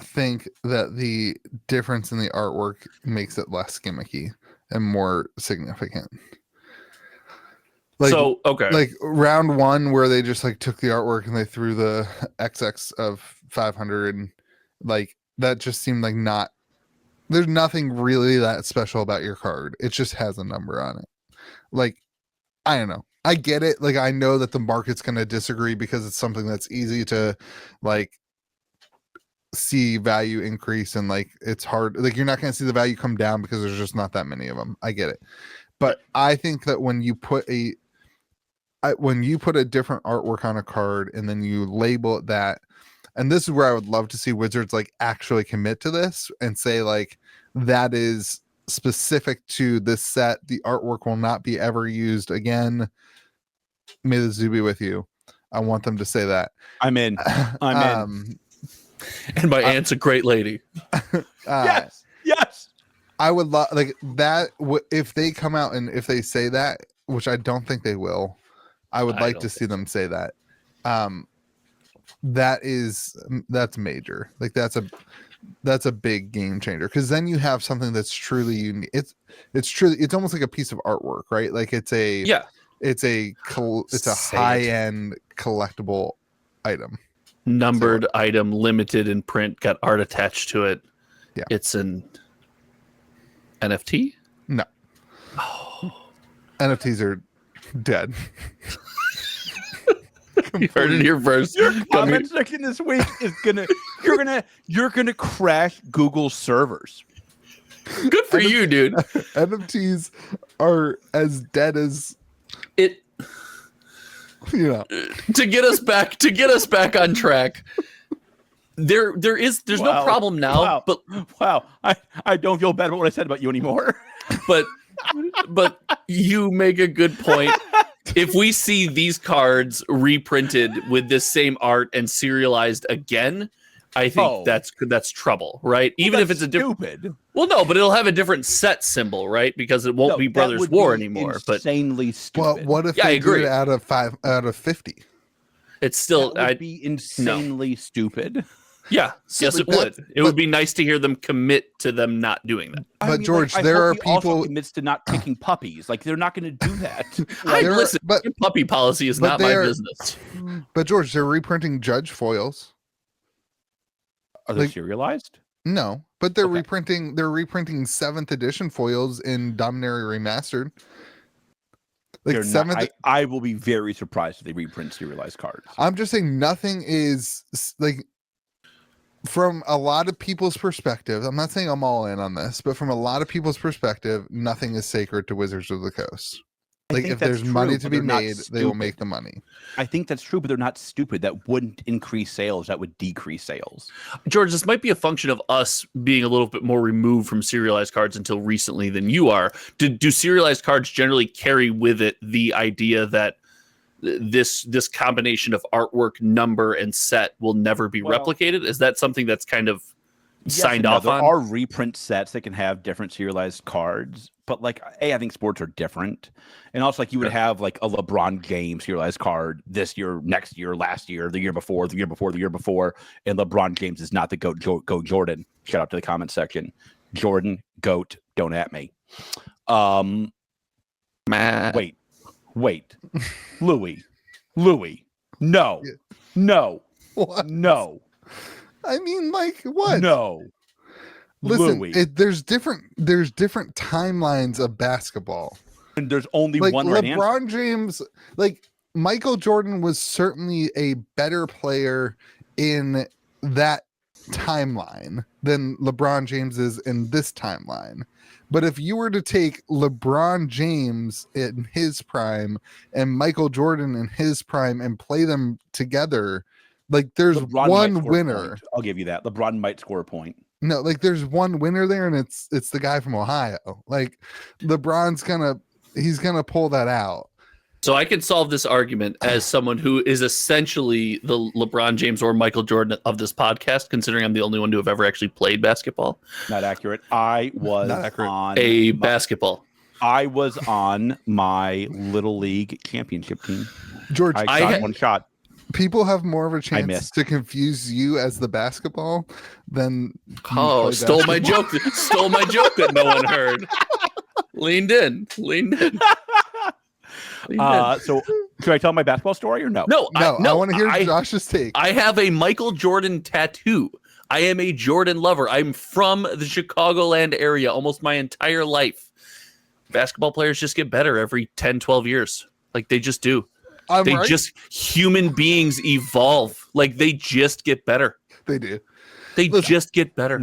think that the difference in the artwork makes it less gimmicky and more significant. Like round 1 where they just took the artwork and they threw the XX of 500, and that just seemed like there's nothing really that special about your card. It just has a number on it. I don't know. I get it. I know that the market's going to disagree because it's something that's easy to see value increase, and it's hard. You're not going to see the value come down because there's just not that many of them. I get it. But I think that when you put a different artwork on a card and then you label it that, and this is where I would love to see Wizards actually commit to this and say that is specific to this set. The artwork will not be ever used again. May the zoo be with you. I want them to say that. I'm in. I'm in. And my aunt's a great lady. Yes. I would love that. If they come out and if they say that, which I don't think they will, I would like to see them say that. That's major. That's a big game changer, because then you have something that's truly unique. It's almost like a piece of artwork, right? It's a high-end collectible item. Numbered item, limited in print, got art attached to it. Yeah. It's an NFT? No. NFTs are dead. You heard it here first. Your comment section this week is you're gonna crash Google's servers. Good for you, dude. NFTs are as dead as it. To get us back on track. There's no problem now. But I don't feel bad about what I said about you anymore. But you make a good point. If we see these cards reprinted with this same art and serialized again, I think that's trouble, right? Even if it's a different. Well, no, but it'll have a different set symbol, right? Because it won't be Brothers War anymore. But insanely stupid. Well, what if Yeah, I they do agree. it out of 50? it's still, that would be insanely stupid. yeah, yes, it would. It would be nice to hear them commit to them not doing that. But George, there are people commits to not picking puppies. Like they're not going to do that. Listen, your puppy policy is not my business. But George, they're reprinting Judge foils. Are they serialized? No, but they're reprinting 7th edition foils in Dominaria Remastered. Like They're 7th. not, I will be very surprised if they reprint serialized cards. I'm just saying nothing is like, from a lot of people's perspective, I'm not saying I'm all in on this, but from a lot of people's perspective, nothing is sacred to Wizards of the Coast. Like if there's money to be made, they will make the money. I think that's true, but they're not stupid. That wouldn't increase sales. That would decrease sales. George, this might be a function of us being a little bit more removed from serialized cards until recently than you are. Do serialized cards generally carry with it the idea that this combination of artwork, number, and set will never be replicated? Is that something that's kind of signed off on? There are reprint sets that can have different serialized cards, but like, I think sports are different. And also, like, you would have like a LeBron James serialized card this year, next year, last year, the year before, the year before, the year before, and LeBron James is not the GOAT. Go Jordan. Shout out to the comment section. Jordan, GOAT, don't at me. Wait. Louis. No. What? No. I mean, like, what? No. Listen, there's different timelines of basketball. And there's only like one right answer. LeBron James, like Michael Jordan was certainly a better player in that timeline than LeBron James is in this timeline. But if you were to take LeBron James in his prime and Michael Jordan in his prime and play them together, like there's LeBron one winner. I'll give you that. LeBron might score a point. No, like there's one winner there, and it's the guy from Ohio. Like LeBron's he's gonna pull that out. So I can solve this argument as someone who is essentially the LeBron James or Michael Jordan of this podcast, considering I'm the only one to have ever actually played basketball. Not accurate. I was on basketball. I was on my little league championship team. George, I got one shot. People have more of a chance to confuse you as the basketball than stole my joke that no one heard. Leaned in. So should I tell my basketball story or no? No. I want to hear Josh's take. I have a Michael Jordan tattoo. I am a Jordan lover. I'm from the Chicagoland area almost my entire life. Basketball players just get better every 10, 12 years. Like they just do. Human beings evolve. Like they just get better. They do. They just get better.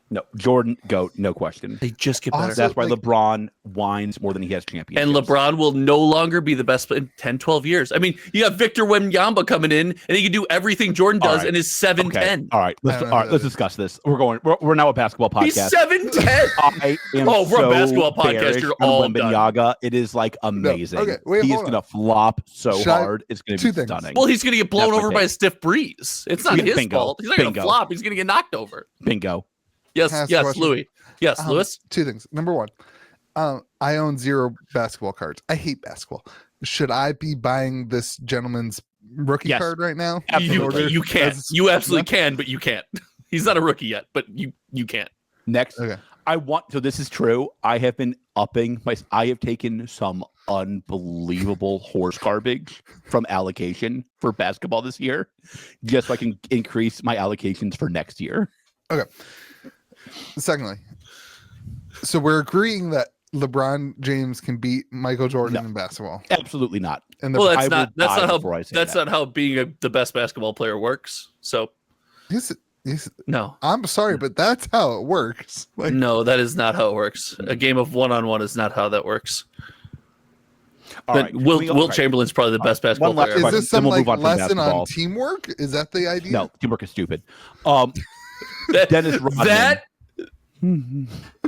No, Jordan, GOAT, no question. They just get better. Also, that's why LeBron whines more than he has championships. And LeBron will no longer be the best in 10, 12 years. I mean, you have Victor Wembanyama coming in, and he can do everything Jordan does and is 7'10". Okay. All right, let's discuss this. We're now a basketball podcast. He's 7'10". I am we're a basketball podcast. You're all Wembanyama. It is like amazing. No. Okay, wait, he's gonna flop so hard. It's gonna be stunning. Well, he's gonna get blown over by a stiff breeze. It's not his fault. He's not gonna flop. He's gonna get knocked over. Bingo. Yes, Louis. Yes, Lewis. Two things. Number one, I own 0 basketball cards. I hate basketball. Should I be buying this gentleman's rookie card right now? Absolutely. You can. You absolutely can, but you can't. He's not a rookie yet, but you can't. Next. Okay. So this is true. I have been I have taken some unbelievable horse garbage from allocation for basketball this year, just so I can increase my allocations for next year. Okay. Secondly, so we're agreeing that LeBron James can beat Michael Jordan in basketball. Absolutely not. And that's not how being the best basketball player works. So no, I'm sorry, but that's how it works. Like, no, that is not how it works. A game of one-on-one is not how that works. Will Chamberlain's probably the best basketball player. Is this some lesson on teamwork? Is that the idea? No, teamwork is stupid. Dennis Rodman,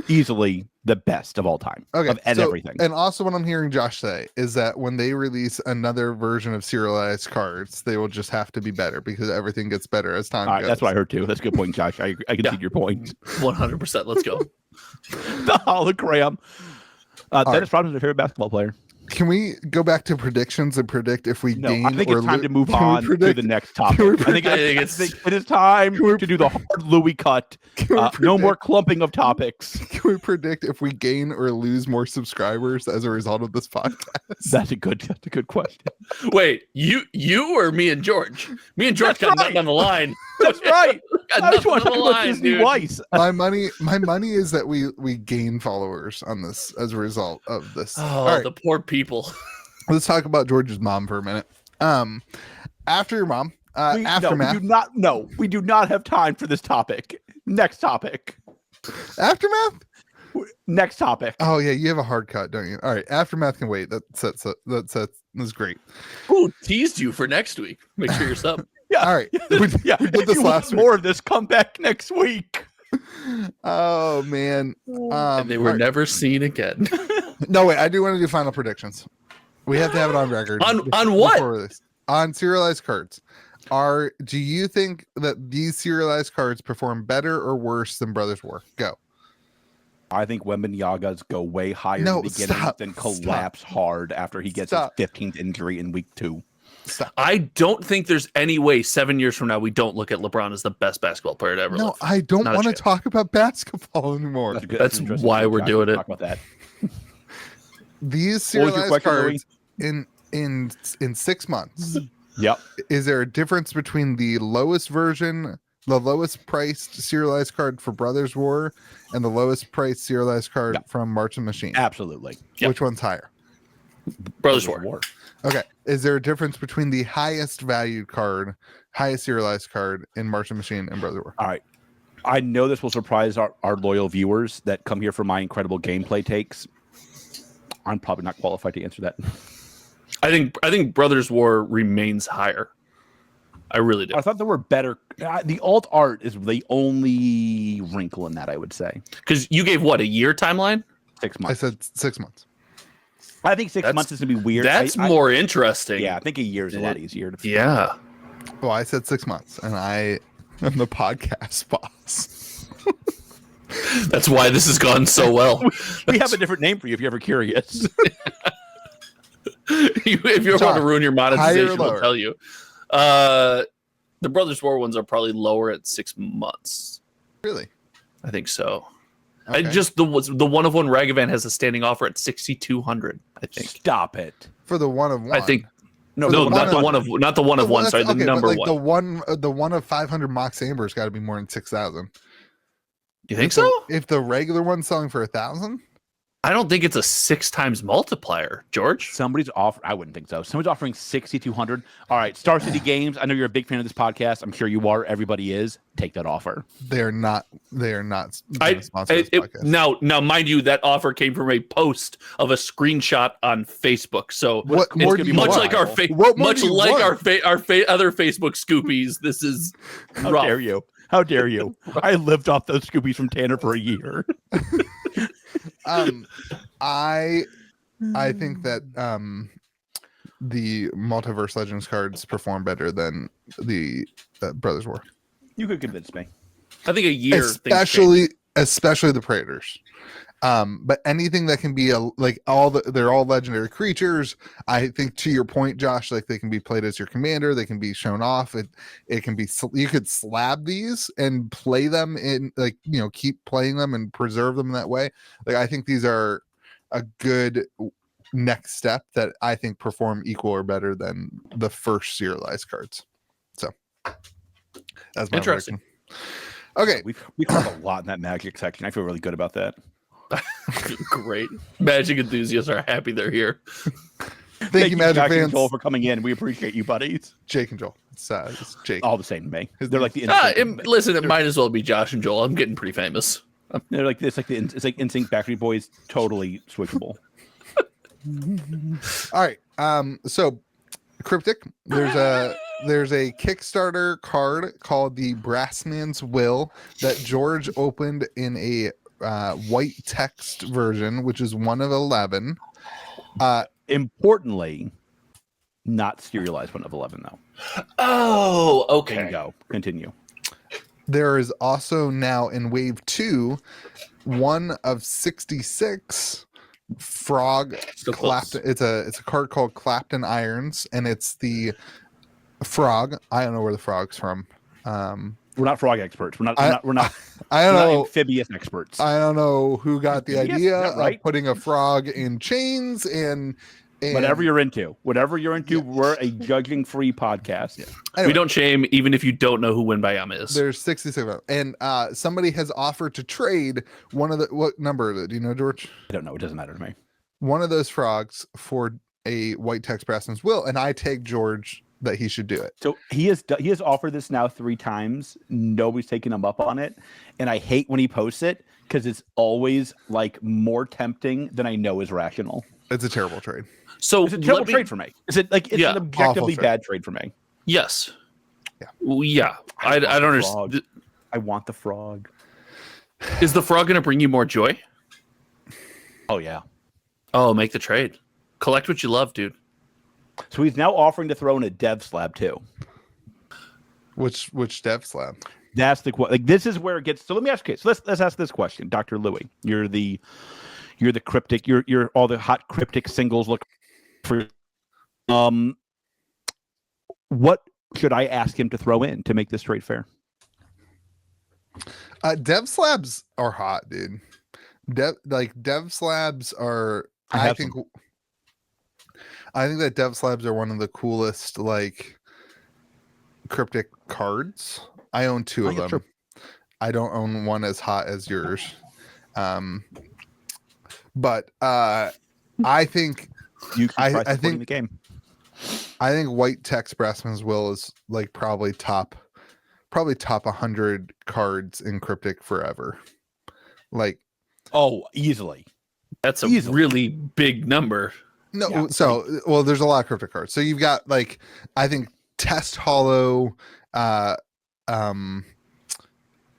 easily the best of all time. Okay, everything. And also, what I'm hearing Josh say is that when they release another version of serialized cards, they will just have to be better because everything gets better as time goes. That's what I heard too. That's a good point, Josh. I can see your point. 100%. Let's go. The hologram. Dennis Rodman's my favorite basketball player. Can we go back to predictions and predict if we gain I think or it's time lose? to move on to the next topic. I think it is time to do the hard Louis cut. No more clumping of topics. Can we predict if we gain or lose more subscribers as a result of this podcast? That's a good question. Wait, you or me and George? Me and George got nothing on the line. That's right. I just want to talk about line, Disney dude. Weiss. My money is that we gain followers on this as a result of this. Oh, All right, the poor people. let's talk about George's mom for a minute. After your mom, aftermath. We do not have time for this topic. Next topic. Aftermath. Next topic. Oh yeah, you have a hard cut, don't you? All right, aftermath can wait. That's great. Who teased you for next week? Make sure you're sub. Yeah. All right, we did If this you last want week. more of this, come back next week. Oh man, And they were never seen again. No wait, I do want to do final predictions. We have to have it on record. on what? before this. On serialized cards. Do you think that these serialized cards perform better or worse than Brothers War? Go. I think Wembanyama's go way higher No, in the beginning, stop, then collapse hard after he gets Stop. his 15th injury in week 2. Stop. I don't think there's any way 7 years from now we don't look at LeBron as the best basketball player to ever No, live. I don't Not a want to chance. talk about basketball anymore. That's why we're doing it. Talk about that. These What was your serialized question, cards in 6 months. Yep. Is there a difference between the lowest priced serialized card for Brothers War and the lowest priced serialized card from March and Machine? Absolutely. Yep. Which one's higher? Brothers War. Okay. Is there a difference between the highest valued card, highest serialized card in March and Machine and Brothers War? All right. I know this will surprise our loyal viewers that come here for my incredible gameplay takes. I'm probably not qualified to answer that. I think Brothers War remains higher. I really do. I thought there were better. The alt art is the only wrinkle in that, I would say. Because you gave what, a year timeline? 6 I months. said 6 months. I think 6 months is going to be weird. That's more interesting. Yeah, I think a year is a lot easier. Yeah. Well, I said 6 months, and I am the podcast boss. That's why this has gone so well. We have a different name for you if you're ever curious. If you ever want to ruin your higher or monetization, we'll lower? tell you. The Brothers War ones are probably lower at 6 months. Really? I think so. Okay. I just the one of one Ragavan has a standing offer at 6,200. I think. Stop it. For the one of one. I think No, no, the not one the one of one. Sorry, the okay, number but like one. The one of 500 Mox Amber's got to be more than 6,000. You think so? If the regular one's selling for 1,000, I don't think it's a 6 times multiplier, George. Somebody's offering. I wouldn't think so. Somebody's offering 6,200. All right, Star City Games. I know you're a big fan of this podcast. I'm sure you are. Everybody is. Take that offer. they are not. Gonna sponsor this podcast. Now, mind you, that offer came from a post of a scrowshot on Facebook. So What it's more gonna do be you much want? like our What more much do you like want? our other Facebook Scoopies. This is How rough. dare you? How dare you? I lived off those Scoobies from Tanner for a year. I think that the Multiverse Legends cards perform better than the Brothers War, You could convince me. I think a year. especially the Predators. But anything that can be they're all legendary creatures. I think, to your point, Josh, like they can be played as your commander. They can be shown off. It can be, you could slab these and play them in, keep playing them and preserve them that way. Like, I think these are a good next step that I think perform equal or better than the first serialized cards. So that's my Interesting. prediction. Okay. We covered a lot in that Magic section. I feel really good about that. Great. Magic enthusiasts are happy they're here. Thank you, Magic Jack and fans. Joel, for coming in. We appreciate you, buddies. Jake and Joel. It's Jake. All the same to me. They're like the Listen, it might as well be Josh and Joel. I'm getting pretty famous. they're like it's like NSYNC Backstreet Boys, totally switchable. All right. So Cryptic, there's a Kickstarter card called the Brassman's Will that George opened in a white text version, which is one of 11. Importantly, not serialized one of 11 though. Oh, okay. There you go. Continue. There is also now in wave 2 one of 66 frog Still Clapton. close. It's a card called Clapton Irons, and it's the frog. I don't know where the frog's from. We're not frog experts. We're not. I We're not don't know. amphibious experts. I don't know who got the Amphibious? idea Is that right? of putting a frog in chains and Whatever you're into, we're a judging-free podcast. Yeah. Anyway, We don't shame even if you don't know who Winbayama is. there's 66 of them, and somebody has offered to trade one of the what number is it? Do you know, George? I don't know. It doesn't matter to me. One of those frogs for a white text Brassman's will, and I take George that he should do it. So he has offered this now 3 times. Nobody's taking him up on it, and I hate when he posts it because it's always like more tempting than I know is rational. It's a terrible trade. So It's a terrible trade for me. It's an objectively trade. bad trade for me. Yes. Yeah. Well, yeah. I don't understand. I want the frog. Is the frog going to bring you more joy? Oh yeah. Oh, make the trade. Collect what you love, dude. So he's now offering to throw in a dev slab too. Which dev slab? That's the like. This is where it gets. So let me ask you. So let's ask this question, Dr. Louie. You're the cryptic. You're all the hot cryptic singles. Look for. What should I ask him to throw in to make this trade fair? Dev slabs are hot, dude. Dev slabs are. I think that dev slabs are one of the coolest cryptic cards. I own 2 of them. True. I don't own one as hot as yours. But I think I think the game. I think white text Brassman's will is probably top 100 cards in cryptic forever. Easily. That's a Easily. really big number. No, Yeah. so there's a lot of cryptic cards. So you've got I think Test Hollow,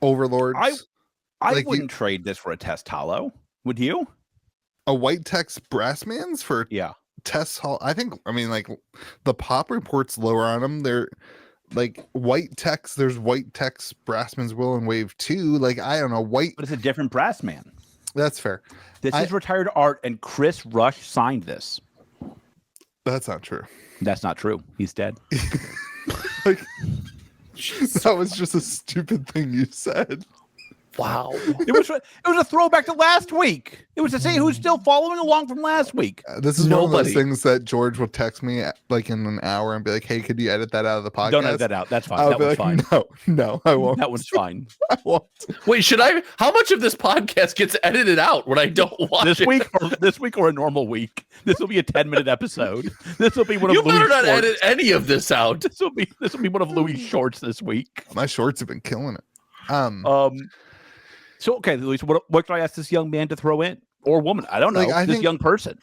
Overlords. I wouldn't trade this for a test hollow. Would you? A white text Brassman's for Yeah. Test Hollow. I mean the pop report's lower on them. They're white text. There's white text Brassman's will in wave 2. I don't know, white. But it's a different brass man. That's fair. This is retired art, and Chris Rush signed this. That's not true. That's not true. He's dead. That was just a stupid thing you said. Wow. It was a throwback to last week. It was to say who's still following along from last week. This is one of Nobody. those things that George will text me in an hour and be like, "Hey, could you edit that out of the podcast?" Don't edit that out. That's fine. I'll That be one's like, fine. No, I won't. That one's fine. I won't. Wait, how much of this podcast gets edited out when I don't watch This it? week or a normal week. This will be a 10-minute episode. This will be one of You Louis' better not shorts. edit any of this out. This will be one of Louis' shorts this week. My shorts have been killing it. So okay, Louis, what can I ask this young man to throw in? Or woman? I don't know. I This think- young person.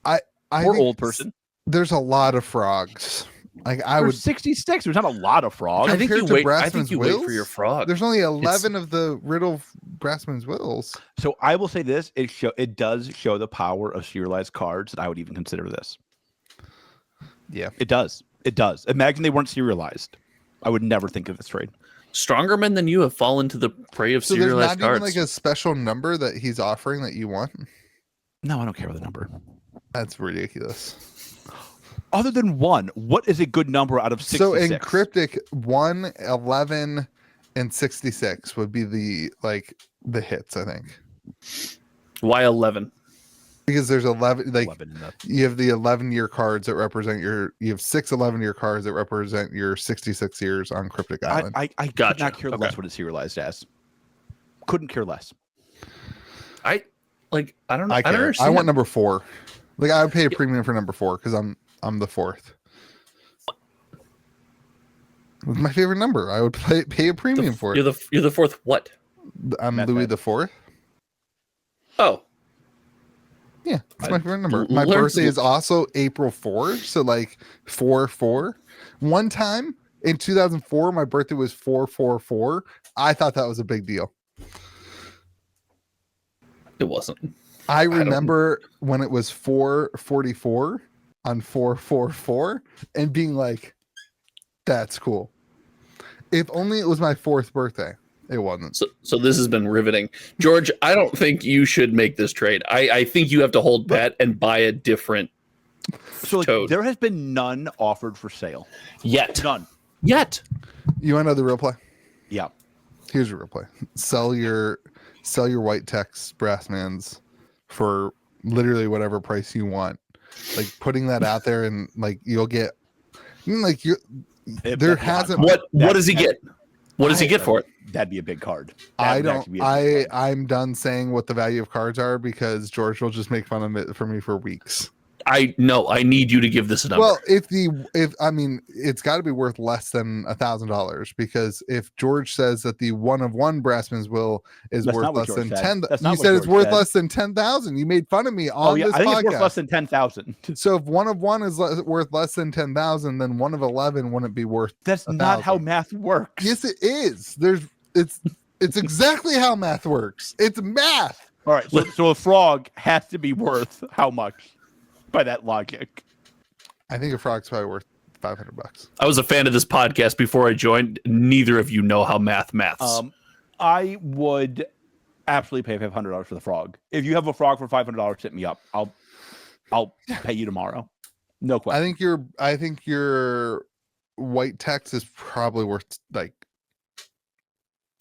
I Or think old person. There's a lot of frogs. I There's would. 66. There's not a lot of frogs. I think you Compared to wait. I think Brassman's you wait for wills? your frog. There's only 11 of the Riddle Brassman's wills. So I will say this: it does show the power of serialized cards, and I would even consider this. Yeah, It does. It does. Imagine they weren't serialized. I would never think of this trade. Stronger men than you have fallen to the prey of so there's serialized not cards. even a special number that he's offering that you want. No, I don't care about the number. That's ridiculous. Other than 1, what is a good number out of 66? So in cryptic, 1, 11, and 66 would be the hits, I think, Why 11? because there's 11. 11 in the- You have the 11-year cards that represent you have 6 11-year cards that represent your 66 years on Cryptic Island. I could Gotcha. not care Okay. less what it's serialized as. Couldn't care less. I don't know. I I don't care. I understand. want number 4. I would pay a premium for number 4 because I'm the 4th. It's my favorite number. I would pay a premium for it. You're the 4th. What? I'm Math Louis head. the 4th. Oh, Yeah, it's my favorite number. l- My learn birthday some- is also April 4, so 4/4. One time in 2004, my birthday was 4/4/4. I thought that was a big deal. it wasn't. I don't- remember when it was 4/44 on 4/4/4 and being like, "That's cool." If only it was my 4th birthday. It wasn't. So this has been riveting. George, I don't think you should make this trade. I think you have to hold pat and buy a different toad. There has been none offered for sale. Yet. None. Yet. You want to know the real play? Yeah. Here's your real play. Sell your white text Brassmans for literally whatever price you want. Like putting that out there and like you'll get like you there hasn't what does he get? What does he get for it? That'd be a big card. I'm done saying what the value of cards are because George will just make fun of it for me for weeks. I need you to give this a number. Well, it's got to be worth less than $1,000 because if George says that the 1/1 Brassman's will is worth less than 10, you said it's worth less than 10,000. You made fun of me on this podcast. I think it's worth less than 10,000. So if 1/1 is worth less than 10,000, then 1/11 wouldn't be worth. That's 1,000. Not how math works. Yes, it is. It's exactly how math works. It's math. All right. So a frog has to be worth how much? By that logic, I think a frog's probably worth $500. I was a fan of this podcast before I joined. Neither of you know how maths. I would absolutely pay $500 for the frog. If you have a frog for $500, hit me up. I'll pay you tomorrow. No question. I think your white text is probably worth like.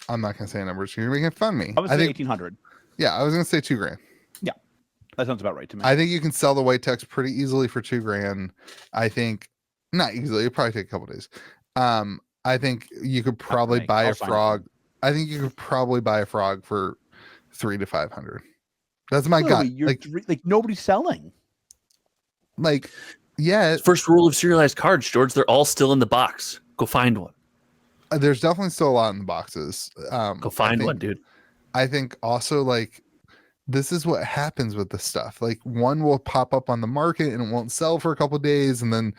I'm not gonna say numbers. You're making fun of me. I would say 1,800. Yeah, I was gonna say $2,000. That sounds about right to me. I think you can sell the white text pretty easily for $2,000. I think not easily. It'll probably take a couple days. I think you could probably buy a frog. I think you could probably buy a frog for $300 to $500. That's my gut. Like nobody's selling. Like, yeah. First rule of serialized cards, George. They're all still in the box. Go find one. There's definitely still a lot in the boxes. Go find one, dude. I think also like. This is what happens with this stuff. Like one will pop up on the market and it won't sell for a couple of days, and then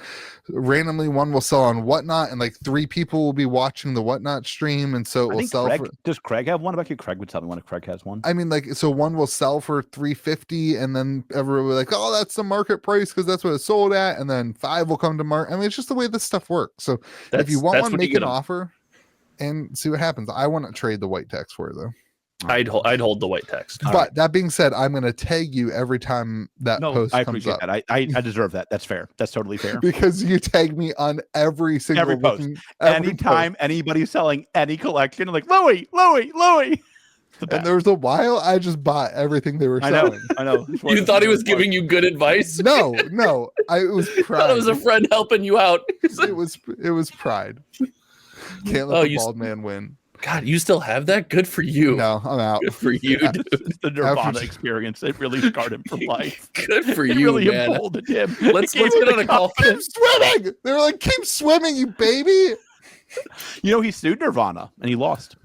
randomly one will sell on Whatnot, and like 3 people will be watching the Whatnot stream, and so it will sell. Does Craig have one? I bet you Craig would tell me when Craig has one. I mean, like, so one will sell for $350, and then everyone will be like, "Oh, that's the market price because that's what it's sold at," and then 5 will come to market. I mean, it's just the way this stuff works. So if you want one, make an offer and see what happens. I want to trade the white text for it though. I'd hold the white text. But that being said, I'm going to tag you every time that post comes up. That. I deserve that. That's fair. That's totally fair. Because you tag me on every single post. Anytime anybody's selling any collection, I'm like, Louie. And there was a while I just bought everything they were selling. I know. You thought he was giving you good advice? No. It was pride. I thought it was a friend helping you out. It was pride. Can't let the bald man win. God, you still have that? Good for you. No, I'm out. Good for you, dude. It's the Nirvana experience. It really scarred him for life. Good for you, really man. Emboldened him. Let's get on a call. Keep swimming. They were like, "Keep swimming, you baby." You know, he sued Nirvana and he lost.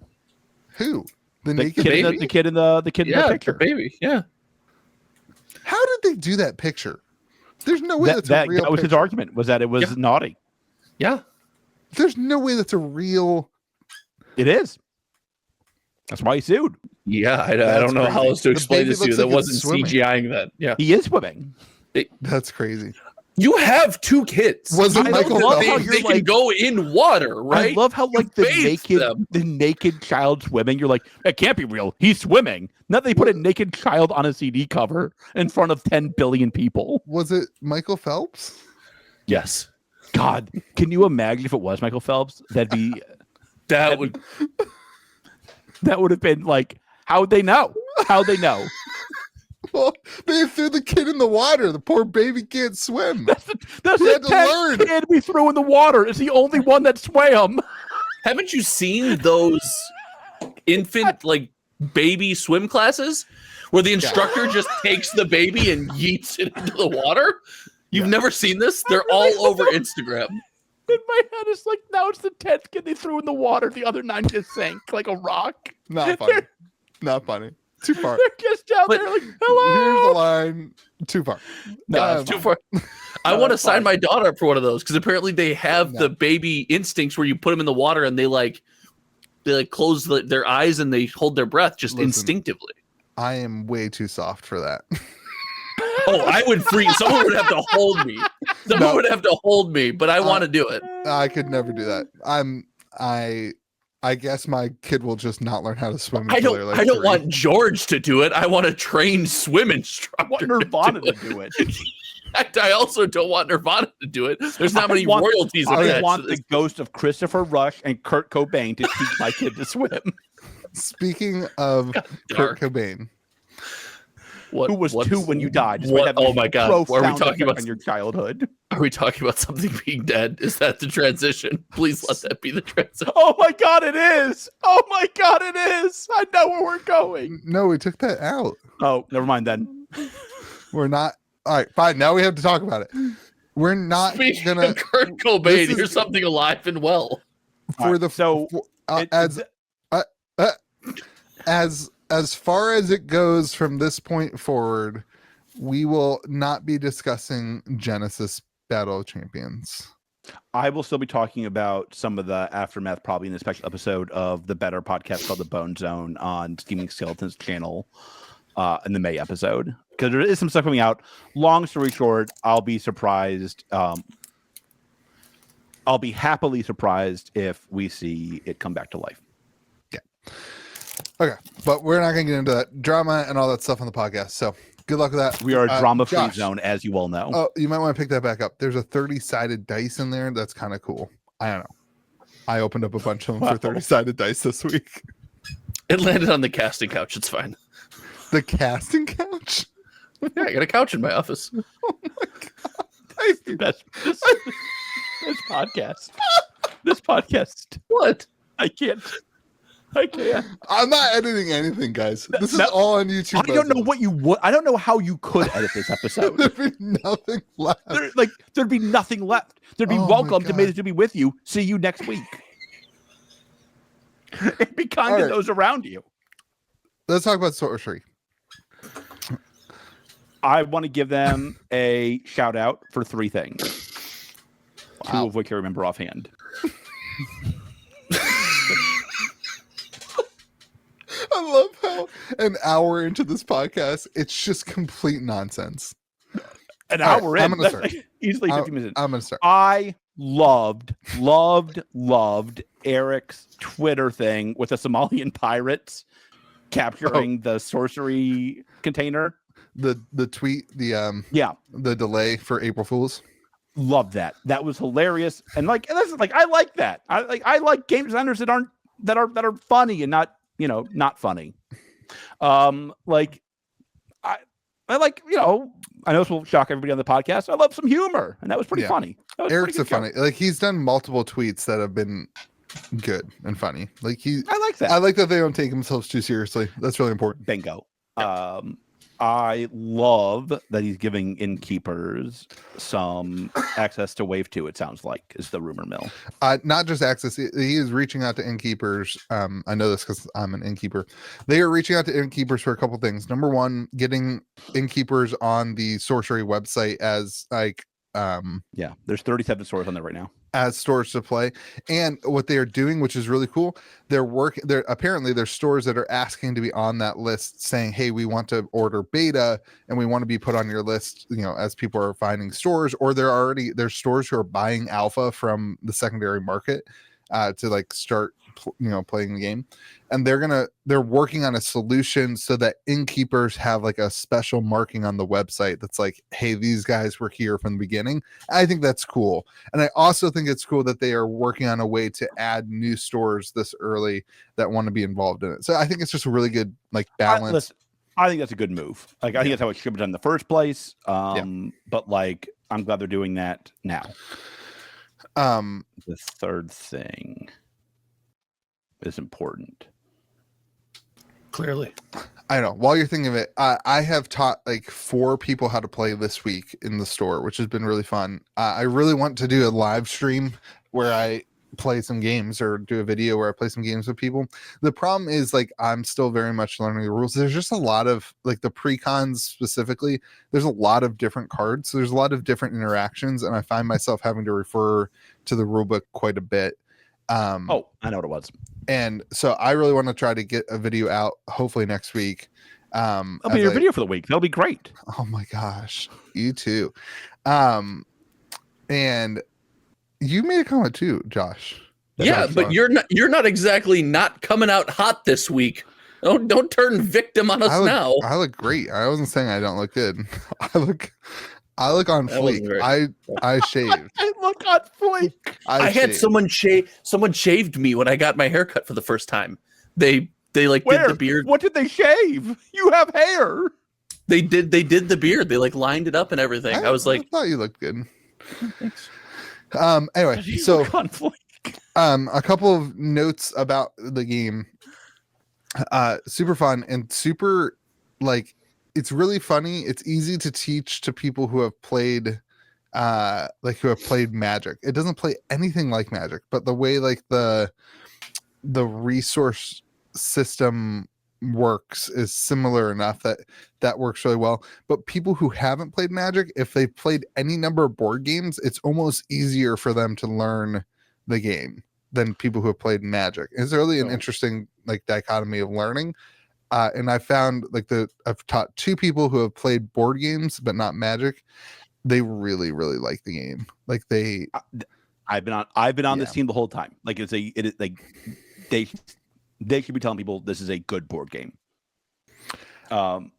Who? The kid in the picture. The baby. Yeah. How did they do that picture? There's no way that's a real. That was his argument. Was that it was naughty? Yeah. There's no way that's a real. It is. That's why he sued. Yeah, I don't know how else to explain this to you. That wasn't CGIing that. Yeah, he is swimming. That's crazy. You have 2 kids. Was it Michael? They can go in water, right? I love how like the naked child swimming. You're like, it can't be real. He's swimming. Now they put a naked child on a CD cover in front of 10 billion people. Was it Michael Phelps? Yes. God, can you imagine if it was Michael Phelps? That would have been like, how'd they know? Well, they threw the kid in the water. The poor baby can't swim. That's the 10th kid we threw in the water. It's the only one that swam. Haven't you seen those infant baby swim classes where the instructor just takes the baby and yeets it into the water? You've never seen this? They're all over Instagram. In my head, it's like, now it's the 10th kid they threw in the water. The other 9 just sank like a rock. Not funny. Not funny. Too far. They're just down there like, hello. Here's the line. Too far. No, too far. I want to sign my daughter up for one of those because apparently they have the baby instincts where you put them in the water and they close their eyes and they hold their breath just instinctively. I am way too soft for that. Oh, I would freeze. Someone would have to hold me. Would have to hold me, but I want to do it. I could never do that. I guess my kid will just not learn how to swim. I until they're, don't. like, I don't 3. want George to do it. I want a trained swim instructor. I want Nirvana to do it. I also don't want Nirvana to do it. There's not many want- royalties. I attached want to the this. ghost of Christopher Rush and Kurt Cobain to teach my kid to swim. Speaking of Kurt dark. Cobain, Who was 2 when you died? Just what- might have oh a my God. Are we profound talking effect about- on your childhood? Are we talking about something being dead? Is that the transition? Please let that be the transition. Oh my God, it is! Oh my God, it is! I know where we're going. no, we took that out. Oh, never mind then. We're not. All right, fine. Now we have to talk about it. We're not Speaking gonna of Kurt Cobain, this is- here's something alive and well. for the So as far as it goes from this point forward, we will not be discussing Genesis Battle of Champions. I will still be talking about some of the aftermath, probably in a special episode of the better podcast called The Bone Zone on Scheming Skeletons channel in the May episode, because there is some stuff coming out. Long story short, I'll be surprised. I'll be happily surprised if we see it come back to life. Okay, but we're not going to get into that drama and all that stuff on the podcast. So good luck with that. We are a drama-free Josh, zone, as you all know. Oh, you might want to pick that back up. There's a 30-sided dice in there. That's kind of cool. I don't know. I opened up a bunch of them for 30-sided dice this week. It landed on the casting couch. It's fine. The casting couch? Yeah, I got a couch in my office. This podcast. This podcast. What? I can't. I'm not editing anything, guys. This is No, all on YouTube. I don't know what you would. I don't know how you could edit this episode. There'd be nothing left. There'd be nothing left. There'd be Oh my welcome to God. May to be with you. See you next week. And be kind All to right. those around you. Let's talk about sorcery. I want to give them a shout out for 3 things. Wow. 2 of which I remember offhand. I love how an hour into this podcast, it's just complete nonsense. An All right, hour in. I'm gonna That's start. like easily 50 minutes. I'm going to start. I loved Eric's Twitter thing with the Somalian pirates capturing the sorcery container. The tweet, the Yeah, delay for April Fools. loved that. That was hilarious. And like, and this is like, I like that. I like game designers that are funny and not, not funny. Like I like, I know this will shock everybody on the podcast. I love some humor, and that was pretty Yeah. funny. That was Eric's pretty a good funny, like he's done multiple tweets that have been good and funny. Like I like that. I like that they don't take themselves too seriously. That's really important. Bingo. I love that he's giving innkeepers some access to Wave 2, it sounds like, is the rumor mill. Not just access, he is reaching out to innkeepers. I know this because I'm an innkeeper. They are reaching out to innkeepers for a couple things. Number one, getting innkeepers on the sorcery website as like Yeah, there's 37 stores on there right now. as stores to play. And what they are doing, which is really cool, they're apparently there's stores that are asking to be on that list, saying, hey, we want to order beta and we want to be put on your list, as people are finding stores, or there's stores who are buying alpha from the secondary market to like start playing the game. And they're working on a solution so that innkeepers have like a special marking on the website that's like, hey, these guys were here from the beginning. I think that's cool. And I also think it's cool that they are working on a way to add new stores this early that want to be involved in it. So I think it's just a really good like balance. I think that's a good move. Like, I think that's how it should be done in the first place. But like, I'm glad they're doing that now. The third thing is important. Clearly. I know. While you're thinking of it, I have taught like 4 people how to play this week in the store, which has been really fun. I really want to do a live stream where I play some games or do a video where I play some games with people. The problem is like I'm still very much learning the rules. There's just a lot of like the pre-cons specifically. There's a lot of different cards. So there's a lot of different interactions, and I find myself having to refer to the rulebook quite a bit. I know what it was. And so I really want to try to get a video out hopefully next week. That'll be your video for the week. That'll be great. Oh my gosh, you too. And you made a comment too, Josh. Yeah, but you're not exactly not coming out hot this week. Don't turn victim on us now. I look great. I wasn't saying I don't look good. I look on That wasn't fleek. I shaved. I look on fleek. I had someone shaved me when I got my hair cut for the first time. They like Where? did the beard. What did they shave? You have hair. They did the beard. They like lined it up and everything. I was like, I thought you looked good. thanks. Anyway, You so look on fleek. a couple of notes about the game. Super fun and super, like, it's really funny. It's easy to teach to people who have played Magic. It doesn't play anything like Magic, but the way like the resource system works is similar enough that works really well. But people who haven't played Magic, if they've played any number of board games, it's almost easier for them to learn the game than people who have played Magic. It's really an interesting like dichotomy of learning. And I found I've taught two people who have played board games but not Magic. They really, really like the game. Like I've been on this team the whole time. Like it is like they should be telling people this is a good board game. I'm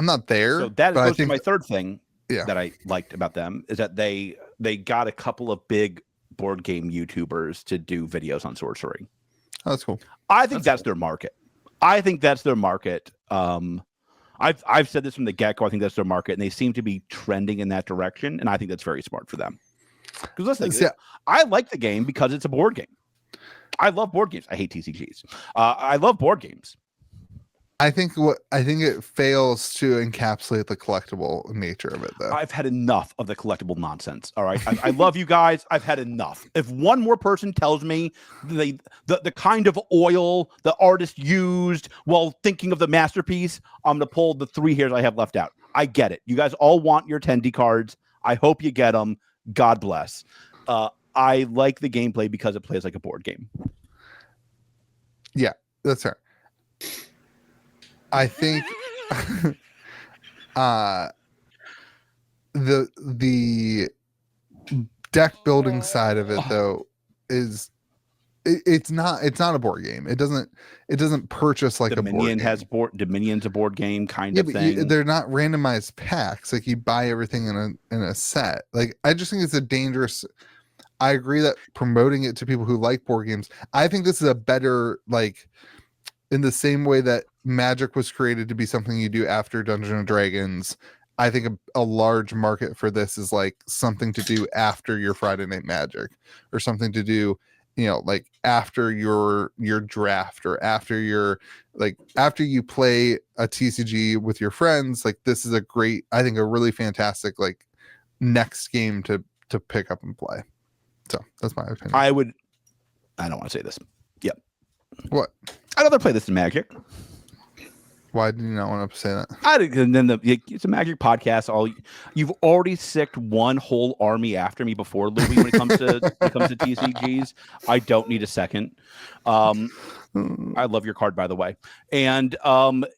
not there. So that goes to my third thing that I liked about them is that they got a couple of big board game YouTubers to do videos on sorcery. Oh, that's cool. I think that's their market. I've said this from the get-go. I think that's their market, and they seem to be trending in that direction, and I think that's very smart for them. Because listen, I like the game because it's a board game. I love board games. I hate TCGs. I love board games. I think it fails to encapsulate the collectible nature of it, though. I've had enough of the collectible nonsense. All right, I love you guys. I've had enough. If one more person tells me the kind of oil the artist used while thinking of the masterpiece, I'm gonna pull the 3 hairs I have left out. I get it. You guys all want your Tendy cards. I hope you get them. God bless. I like the gameplay because it plays like a board game. Yeah, that's fair. I think the deck building side of it though is it's not a board game. It doesn't purchase like Dominion Dominion's a board game kind of thing. They're not randomized packs. Like you buy everything in a set. Like I just think it's a dangerous. I agree that promoting it to people who like board games. I think this is a better like in the same way that Magic was created to be something you do after Dungeons and Dragons. I think a large market for this is like something to do after your Friday Night Magic or something to do, like after your draft or after after you play a TCG with your friends. Like this is a really fantastic like next game to pick up and play. So that's my opinion. I don't want to say this. Yep. What? I'd rather play this in Magic. Why do you not want to say that? It's a Magic podcast. You've already sicked one whole army after me before, Louis. When it comes to TCGs, I don't need a second. I love your card, by the way, and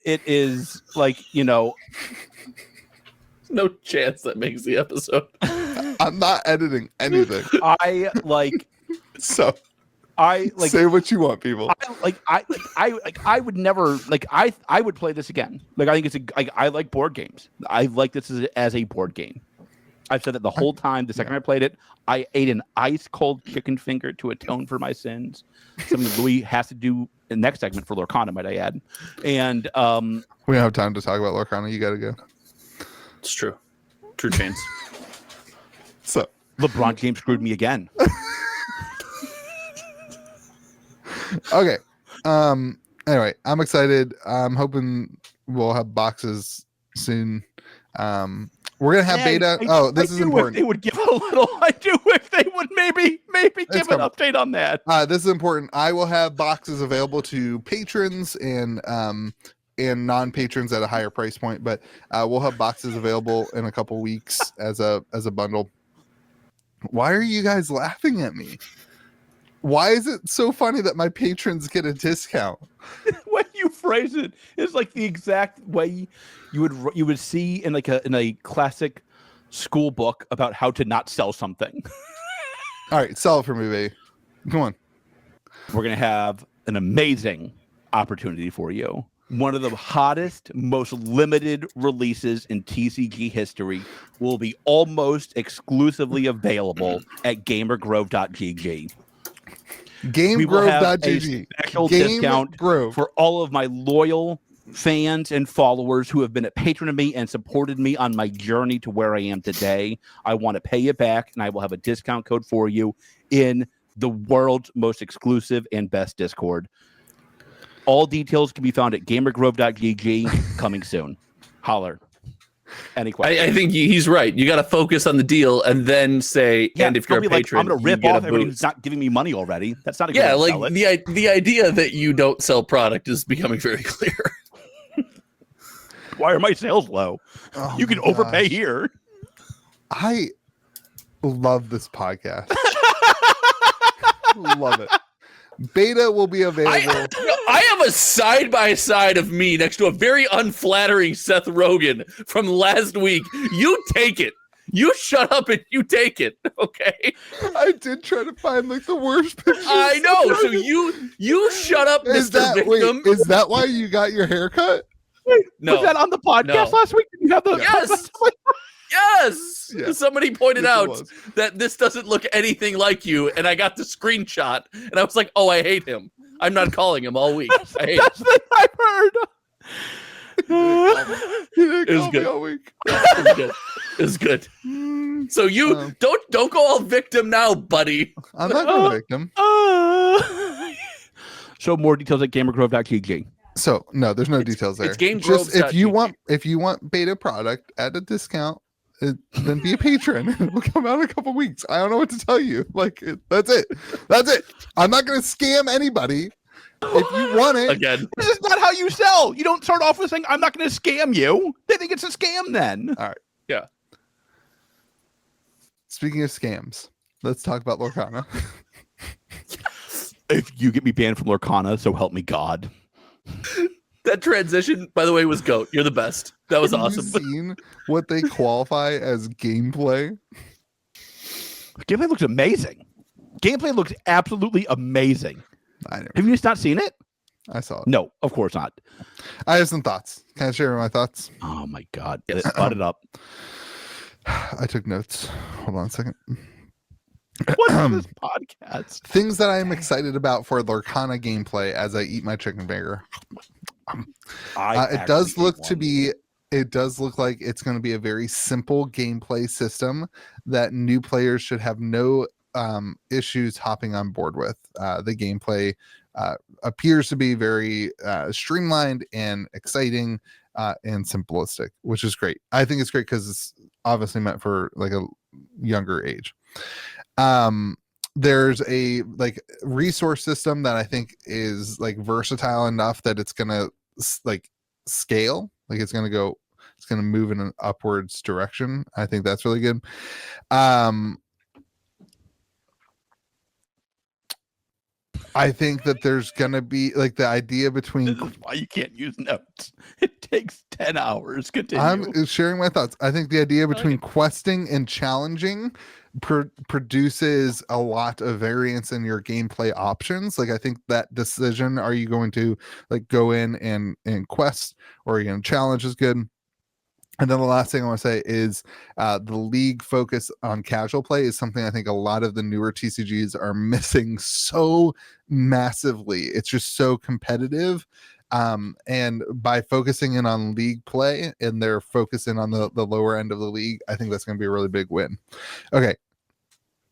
it is like no chance that makes the episode. I'm not editing anything. Say what you want, people. I would never I would play this again. Like I think I like board games. I like this as a board game. I've said that the whole time. The second I played it, I ate an ice cold chicken finger to atone for my sins. Something Louis has to do in the next segment for Lorcana, might I add. And we don't have time to talk about Lorcana. You got to go. It's true. True chance. So LeBron James screwed me again. Okay. Anyway, I'm excited. I'm hoping we'll have boxes soon. We're gonna have beta. This is important. If they would give a little. I do if they would maybe give an update on that. This is important. I will have boxes available to patrons and non-patrons at a higher price point, but we'll have boxes available in a couple weeks as a bundle. Why are you guys laughing at me? Why is it so funny that my patrons get a discount? When you phrase it, it's like the exact way you would see in in a classic school book about how to not sell something. All right, sell it for me, baby. Come on. we're going to have an amazing opportunity for you. One of the hottest, most limited releases in TCG history will be almost exclusively available at gamergrove.gg. We will have a GameGrove.gg. special discount for all of my loyal fans and followers who have been a patron of me and supported me on my journey to where I am today. I want to pay it back, and I will have a discount code for you in the world's most exclusive and best Discord. All details can be found at gamergrove.gg. Coming soon. Holler. Any questions? I think he's right. You got to focus on the deal and then say, and if you're a patron, I'm going to rip off everybody who's not giving me money already. That's not a good way to sell it. the idea that you don't sell product is becoming very clear. Why are my sales low? Oh you can overpay here. I love this podcast. Love it. Beta will be available. I have a side-by-side of me next to a very unflattering Seth Rogen from last week. You take it. You shut up and you take it, okay? I did try to find like the worst pictures. I know. So you shut up, Mr. Victim. Wait, is that why you got your haircut? Wait, no. Was that on the podcast last week? Did you have the Yes. Yeah. Somebody pointed out that this doesn't look anything like you, and I got the screenshot, and I was like, "Oh, I hate him. I'm not calling him all week. I hate him." Thing I've heard. It was good. All week. It was good. It was good. So you don't go all victim now, buddy. I'm not going victim. So more details at gamergrove.gg. So no, there's no details there. It's Game Just Groves. if you want beta product at a discount, then be a patron. It'll come out in a couple weeks. I don't know what to tell you. That's it. That's it. I'm not going to scam anybody. If you want it, Again, this is not how you sell. You don't start off with saying, "I'm not going to scam you." They think it's a scam then. All right. Yeah. Speaking of scams, let's talk about Lorcana. If you get me banned from Lorcana, so help me God. That transition, by the way, was GOAT. You're the best. That was Have awesome. you seen what they qualify as gameplay? Gameplay looks amazing. Gameplay looks absolutely amazing. Have you just not seen it? I saw it. No, of course not. I have some thoughts. Can I share my thoughts? Oh my God. Butt it up. I took notes. Hold on a second. What is this podcast? Things that I am excited about for Lorcana gameplay as I eat my chicken finger. It does look like it's going to be a very simple gameplay system that new players should have no issues hopping on board with. The gameplay appears to be very streamlined and exciting and simplistic, which is great. I think it's great because it's obviously meant for like a younger age. There's a like resource system that I think is like versatile enough that it's gonna like scale, like it's gonna move in an upwards direction. I think that's really good. I think that there's gonna be like the idea between. This is why you can't use notes. It takes 10 hours. Continue. I'm sharing my thoughts. I think the idea between questing and challenging produces a lot of variance in your gameplay options. Like I think that decision, are you going to like go in and quest, or are you going to challenge, is good. And then the last thing I want to say is the league focus on casual play is something I think a lot of the newer TCGs are missing so massively. It's just so competitive. And by focusing in on league play, and they're focusing on the lower end of the league, I think that's going to be a really big win. Okay.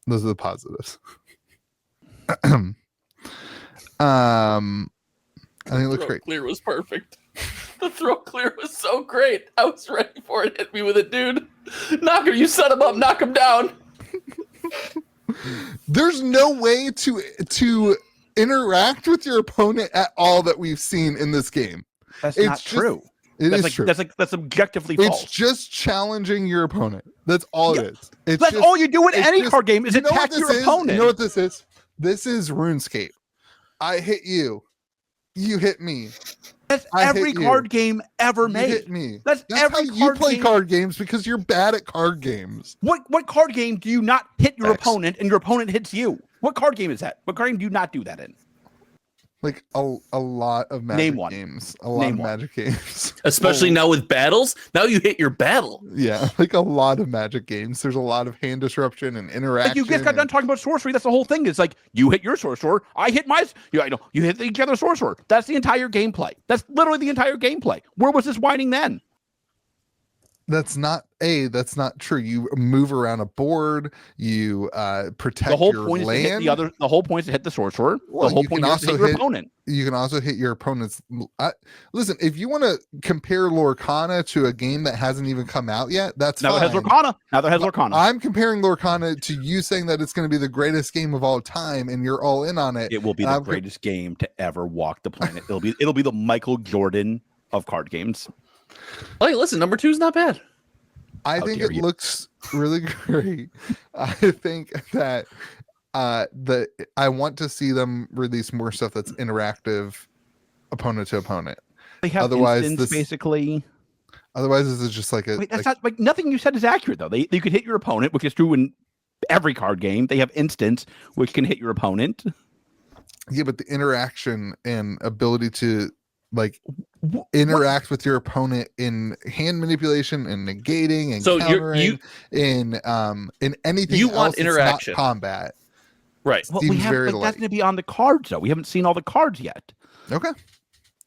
Those are the positives. I think it looks great. Clear was perfect. The throat clear was so great. I was ready for it. Hit me with it, dude. Knock him. You set him up. Knock him down. There's no way to interact with your opponent at all that we've seen in this game. That's not true. That's true. That's objectively false. It's just challenging your opponent. That's all it is. That's all you do in any card game is attack your opponent. You know what this is? This is RuneScape. I hit you. You hit me. That's every card game ever made. You hit me. That's every how you play game. Card games, because you're bad at card games. What card game do you not hit your opponent and your opponent hits you? What card game is that? What card game do you not do that in? Like a lot of Name Magic one. games. A lot Name of one. Magic games. Especially now with battles. Now you hit your battle. Yeah, like a lot of Magic games. There's a lot of hand disruption and interaction. Like you just got done talking about sorcery. That's the whole thing. It's like you hit your sorcerer, I hit my. You hit each other's sorcerer. That's the entire gameplay. That's literally the entire gameplay. Where was this whining then? That's not true. You move around a board. You protect The whole your point land. is to hit the other. The whole point is to hit the sorcerer. Well, the whole you point can is to hit also your hit- opponent. You can also hit your opponent's. Listen, if you want to compare Lorcana to a game that hasn't even come out yet, that's Now fine. it has Lorcana. Now that has Lorcana. I'm comparing Lorcana to you saying that it's going to be the greatest game of all time, and you're all in on it. It will be And the I'm greatest game to ever walk the planet. It'll be the Michael Jordan of card games. Hey, listen, number 2 is not bad. I How think dare it you. looks really great. I think that I want to see them release more stuff that's interactive, opponent to opponent. They have Otherwise, instants, basically. Otherwise, this is just like a. Wait, that's not like nothing you said is accurate though. You could hit your opponent, which is true in every card game. They have instants which can hit your opponent. Yeah, but the interaction and ability to like interact with your opponent in hand manipulation and negating and So countering in anything You else want that's interaction. not combat. Right. Well, Seems we have very like, that's light. going to be on the cards though. We haven't seen all the cards yet. Okay.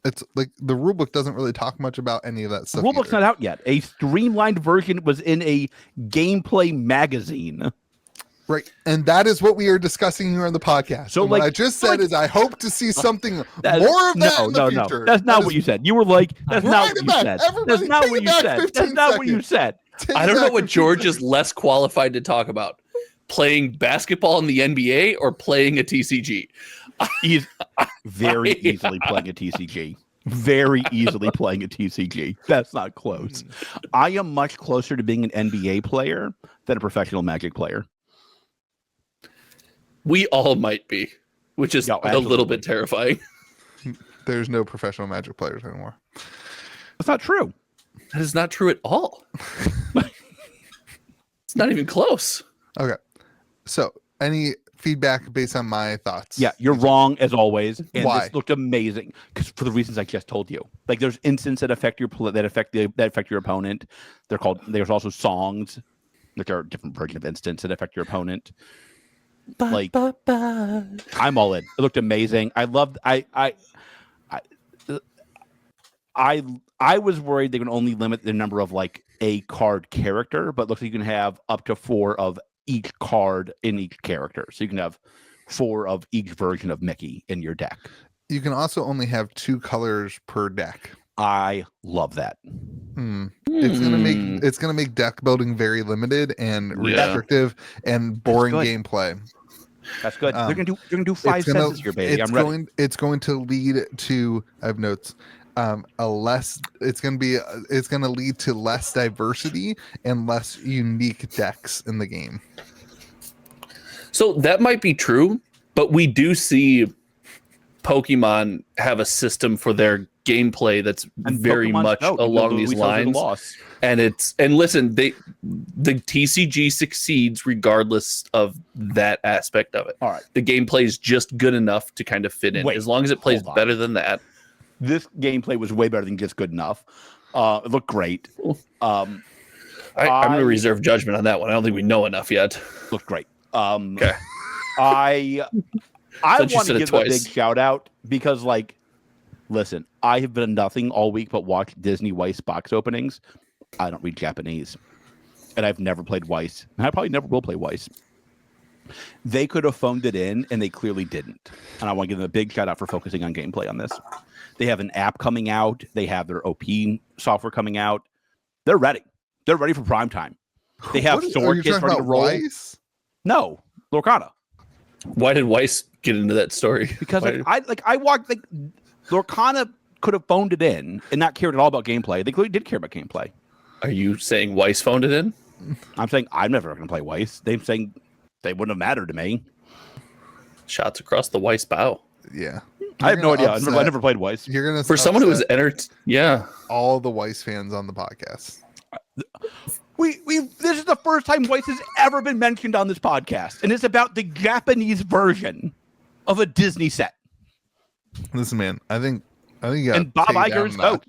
It's like the rulebook doesn't really talk much about any of that The stuff. rulebook's either. not out yet. A streamlined version was in a gameplay magazine. Right. And that is what we are discussing here on the podcast. So, And what like- I just said is I hope to see something more of that no, in the no, future. no. That's not what you said. You were like, that's not Wind what it you back. said. Everybody That's not take what it you back said. 15 That's not what you seconds. said. I don't know what George is less qualified to talk about. Playing basketball in the NBA or playing a TCG? He's very easily playing a TCG. Very easily playing a TCG. That's not close. I am much closer to being an NBA player than a professional Magic player. We all might be, which is Yeah, a little absolutely. bit terrifying. There's no professional Magic players anymore. That's not true. That is not true at all. It's not even close. Okay. So, any feedback based on my thoughts? Yeah, you're wrong as always. And Why? this looked amazing because for the reasons I just told you. Like there's instances that affect your opponent. There's also songs. Like there are different versions of instants that affect your opponent. Like I'm all in. It looked amazing. I loved. I was worried they would only limit the number of like a card character, but it looks like you can have up to 4 of each card in each character. So you can have 4 of each version of Mickey in your deck. You can also only have 2 colors per deck. I love that. It's gonna make deck building very limited and Yeah. restrictive and boring good. gameplay. That's good. Um, they're gonna do 5 gonna- senses here, baby. It's I'm ready. it's going to lead to I have notes. It's going to lead to less diversity and less unique decks in the game. So that might be true, but we do see Pokemon have a system for their gameplay that's And very Pokemon's much out. along We these saw the lines. loss. And listen, the TCG succeeds regardless of that aspect of it. All right. The gameplay is just good enough to kind of fit in. Wait, As long as it plays hold on. better than that. This gameplay was way better than just good enough. It looked great. I'm going to reserve judgment on that one. I don't think we know enough yet. Looked great. Okay. I Since you want said to it give a twice. big shout out because, like, listen, I have been nothing all week but watch Disney Weiss box openings. I don't read Japanese, and I've never played Weiss, and I probably never will play Weiss. They could have phoned it in, and they clearly didn't. And I want to give them a big shout out for focusing on gameplay on this. They have an app coming out. They have their OP software coming out. They're ready. They're ready for prime time. They have sword kits ready to roll. Weiss? No, Lorcana. Why did Weiss get into that story? Because Why- I watched like Lorcana could have phoned it in and not cared at all about gameplay. They clearly did care about gameplay. Are you saying Weiss phoned it in? I'm saying I'm never going to play Weiss. They're saying they wouldn't have mattered to me. Shots across the Weiss bow. Yeah. I have no You're idea. gonna I never played Weiss. You're gonna For someone who was upset entered, yeah. all the Weiss fans on the podcast. This is the first time Weiss has ever been mentioned on this podcast, and it's about the Japanese version of a Disney set. Listen, man, I think you got And Bob Iger is both.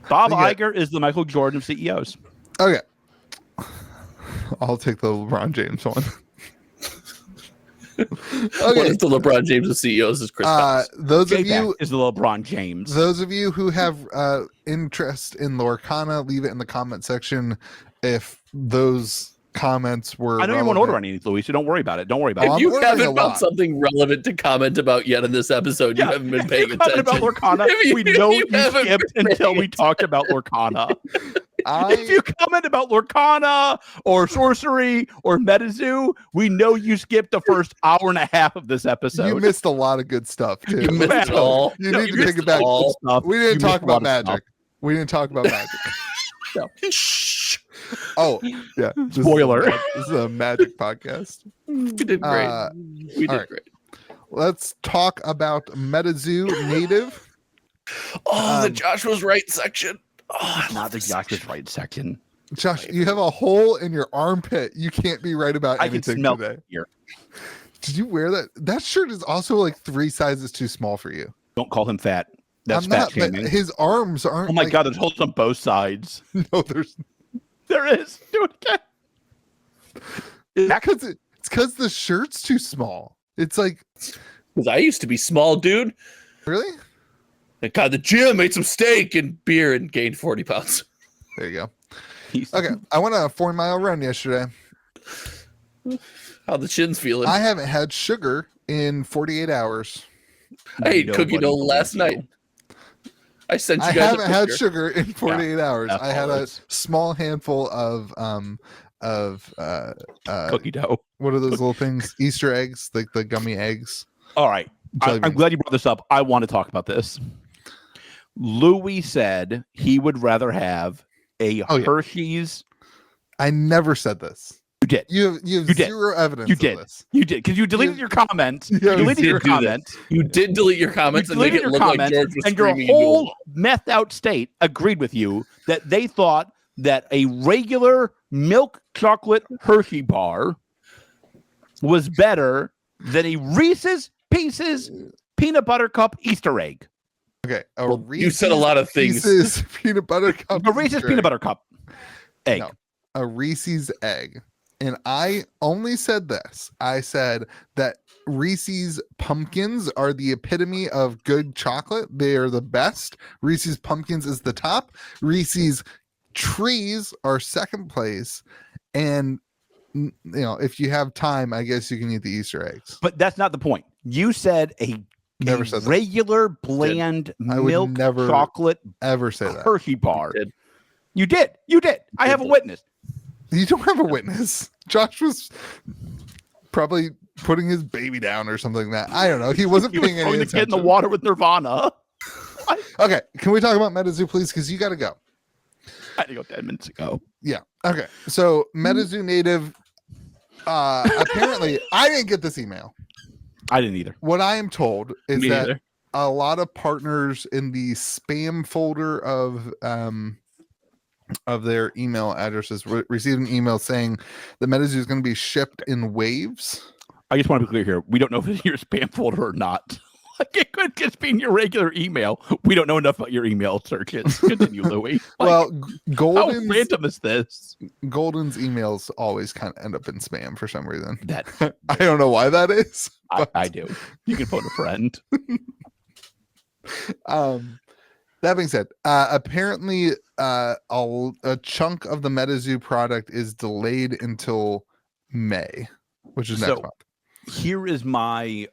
Bob Iger is the Michael Jordan of CEOs. Okay. I'll take the LeBron James one. What if the LeBron James of CEOs is Chris Fox? Those of J-Pack you is the LeBron James. Those of you who have interest in Lorcana, leave it in the comment section. If those comments were, I know you won't order any, Louis, so don't worry about it. Don't worry about If it. you haven't found something relevant to comment about yet in this episode, you haven't been paying attention. About Lorcana, we know you skipped until we talked about Lorcana. If you comment about Lorcana or sorcery or MetaZoo, we know you skipped the first hour and a half of this episode. You missed a lot of good stuff too. You missed it all. You need to take it back. We didn't talk about magic. We didn't talk about magic. Shh. Oh, yeah. Spoiler. This is a magic podcast. We did great. We did great. Let's talk about MetaZoo native. Oh, the Josh was right section. Oh, not the Josh was right section. Josh, you have a hole in your armpit. You can't be right about I anything can smell today. Here. Did you wear that? That shirt is also like 3 sizes too small for you. Don't call him fat. That's I'm fat not, shaming. his arms aren't. Oh my God, there's holes on both sides. No, there's. There is. Do it again. It's because the shirt's too small. It's like. Because I used to be small, dude. Really? I got the gym, ate some steak and beer, and gained 40 pounds. There you go. Okay, I went on a 4-mile run yesterday. How the chin's feeling? I haven't had sugar in 48 hours. I ate cookie dough last night. I sent you guys. I haven't had sugar in 48 hours. I had a small handful of cookie dough. What are those little things? Easter eggs, like the gummy eggs. All right. I'm glad you brought this up. I want to talk about this. Louis said he would rather have a Hershey's. I never said this. You did. You have zero evidence. You did. Of this. You did because you deleted your comment. You deleted your comment. You did delete your comments and make it look like George was screaming. And your whole methed out state agreed with you that they thought that a regular milk chocolate Hershey bar was better than a Reese's Pieces peanut butter cup Easter egg. Okay. You said a lot of things. Reese's peanut butter cup. A Reese's peanut butter cup egg. No, a Reese's egg. And I only said this. I said that Reese's pumpkins are the epitome of good chocolate. They are the best. Reese's pumpkins is the top. Reese's trees are second place. And if you have time, I guess you can eat the Easter eggs. But that's not the point. You said a regular bland milk chocolate ever say that Hershey bar. You did. I have a witness. You don't have a witness. Josh was probably putting his baby down or something like that. I don't know. He wasn't paying any attention. The kid in the water with Nirvana. Okay, can we talk about MetaZoo, please? Because you got to go. I had to go 10 minutes ago. Yeah. Okay. So MetaZoo native. Apparently, I didn't get this email. I didn't either. What I am told is that a lot of partners in the spam folder of their email addresses received an email saying the MetaZoo is going to be shipped in waves. I just want to be clear here. We don't know if it's in your spam folder or not. Like it could just be in your regular email. We don't know enough about your email searches. Continue, Louis. Well, how random is this? Golden's emails always kind of end up in spam for some reason. That I don't know why that is. I do. You can phone a friend. That being said, apparently a chunk of the MetaZoo product is delayed until May, which is next month. Here is my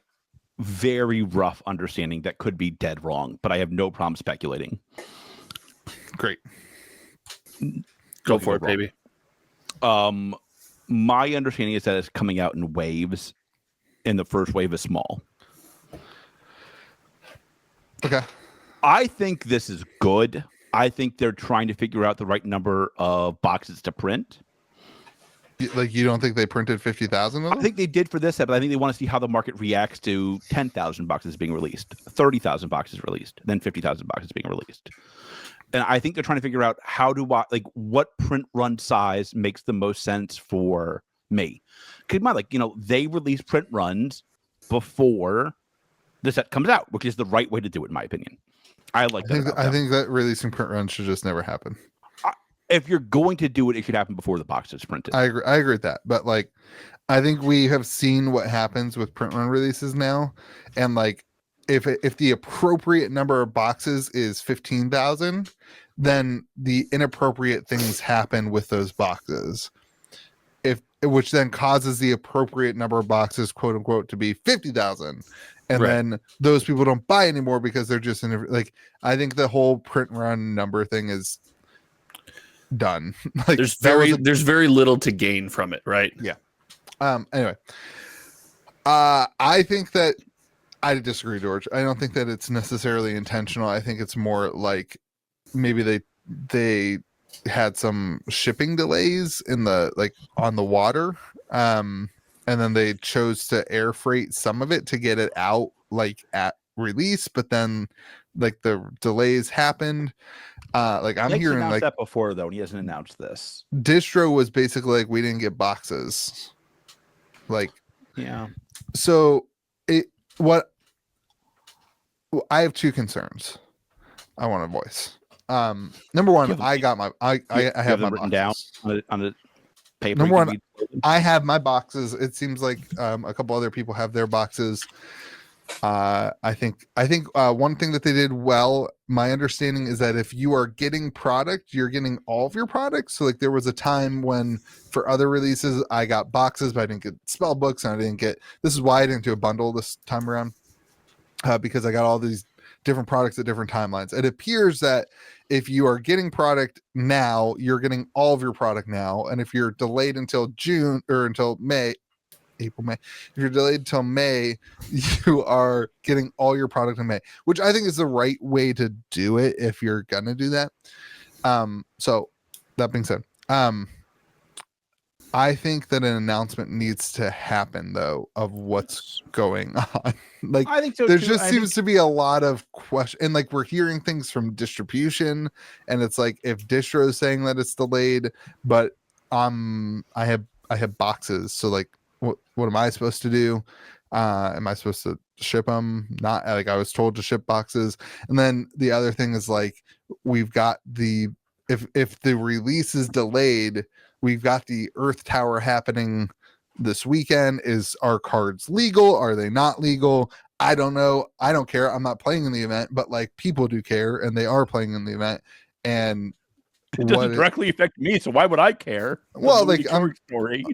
very rough understanding that could be dead wrong, but I have no problem speculating. Great. Go for it, baby. My understanding is that it's coming out in waves, and the first wave is small. Okay. I think this is good. I think they're trying to figure out the right number of boxes to print. Like, you don't think they printed 50,000 of them? I think they did for this set, but I think they want to see how the market reacts to 10,000 boxes being released, 30,000 boxes released, then 50,000 boxes being released. And I think they're trying to figure out what print run size makes the most sense for me. Keep in mind, they release print runs before the set comes out, which is the right way to do it, in my opinion. I like that. I think that releasing print runs should just never happen. If you're going to do it, it should happen before the box is printed. I agree with that. But like, I think we have seen what happens with print run releases now, and like, if the appropriate number of boxes is 15,000, then the inappropriate things happen with those boxes. Which then causes the appropriate number of boxes, quote unquote, to be 50,000. And then those people don't buy anymore because they're just like, I think the whole print run number thing is done. Like, there's very little to gain from it, right? Yeah. Anyway, I think that I disagree, George. I don't think that it's necessarily intentional. I think it's more like maybe they had some shipping delays in the on the water, and then they chose to air freight some of it to get it out like at release, but then like the delays happened. Like I'm hearing like that before though, and he hasn't announced this. Distro was basically like, we didn't get boxes. Like, yeah. So I have two concerns I want to voice. Number one, I have my written boxes down on the paper. Number one, I have my boxes. It seems like a couple other people have their boxes. I think one thing that they did well, my understanding is that if you are getting product, you're getting all of your products. So like there was a time when for other releases, I got boxes, but I didn't get spell books, and I didn't get, this is why I didn't do a bundle this time around, because I got all these different products at different timelines. It appears that if you are getting product now, you're getting all of your product now. And if you're delayed until June or until May, April, May, if you're delayed until May, you are getting all your product in May, which I think is the right way to do it if you're gonna do that. So that being said, I think that an announcement needs to happen though of what's going on. Like, I think so there too. just seems to be a lot of question, and like we're hearing things from distribution, and it's like if distro is saying that it's delayed, but I have boxes, so like what am I supposed to do? Am I supposed to ship them? Not like I was told to ship boxes. And then the other thing is like we've got if the release is delayed, we've got the Earth Tower happening this weekend. Is our cards legal? Are they not legal? I don't know. I don't care. I'm not playing in the event, but like people do care, and they are playing in the event. And it doesn't directly affect me, so why would I care? Well, like story.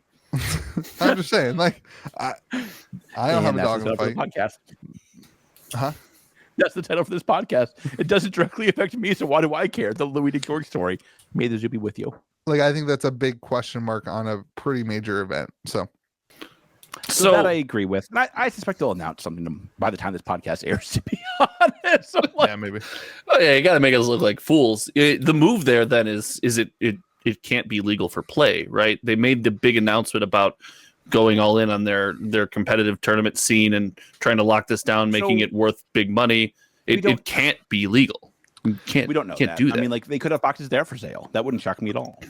I'm just saying, like I don't have a dog in the fight. Podcast. Huh? That's the title for this podcast. It doesn't directly affect me, so why do I care? The Louis DeGeorge story. May the zoo be with you. Like, I think that's a big question mark on a pretty major event. So that I agree with. And I suspect they'll announce something by the time this podcast airs, to be honest. So yeah, maybe. Oh yeah, you got to make us look like fools. The move there then is it can't be legal for play, right? They made the big announcement about going all in on their competitive tournament scene and trying to lock this down, making it worth big money. It can't be legal. We don't know. Can't do that. I mean, like they could have boxes there for sale. That wouldn't shock me at all.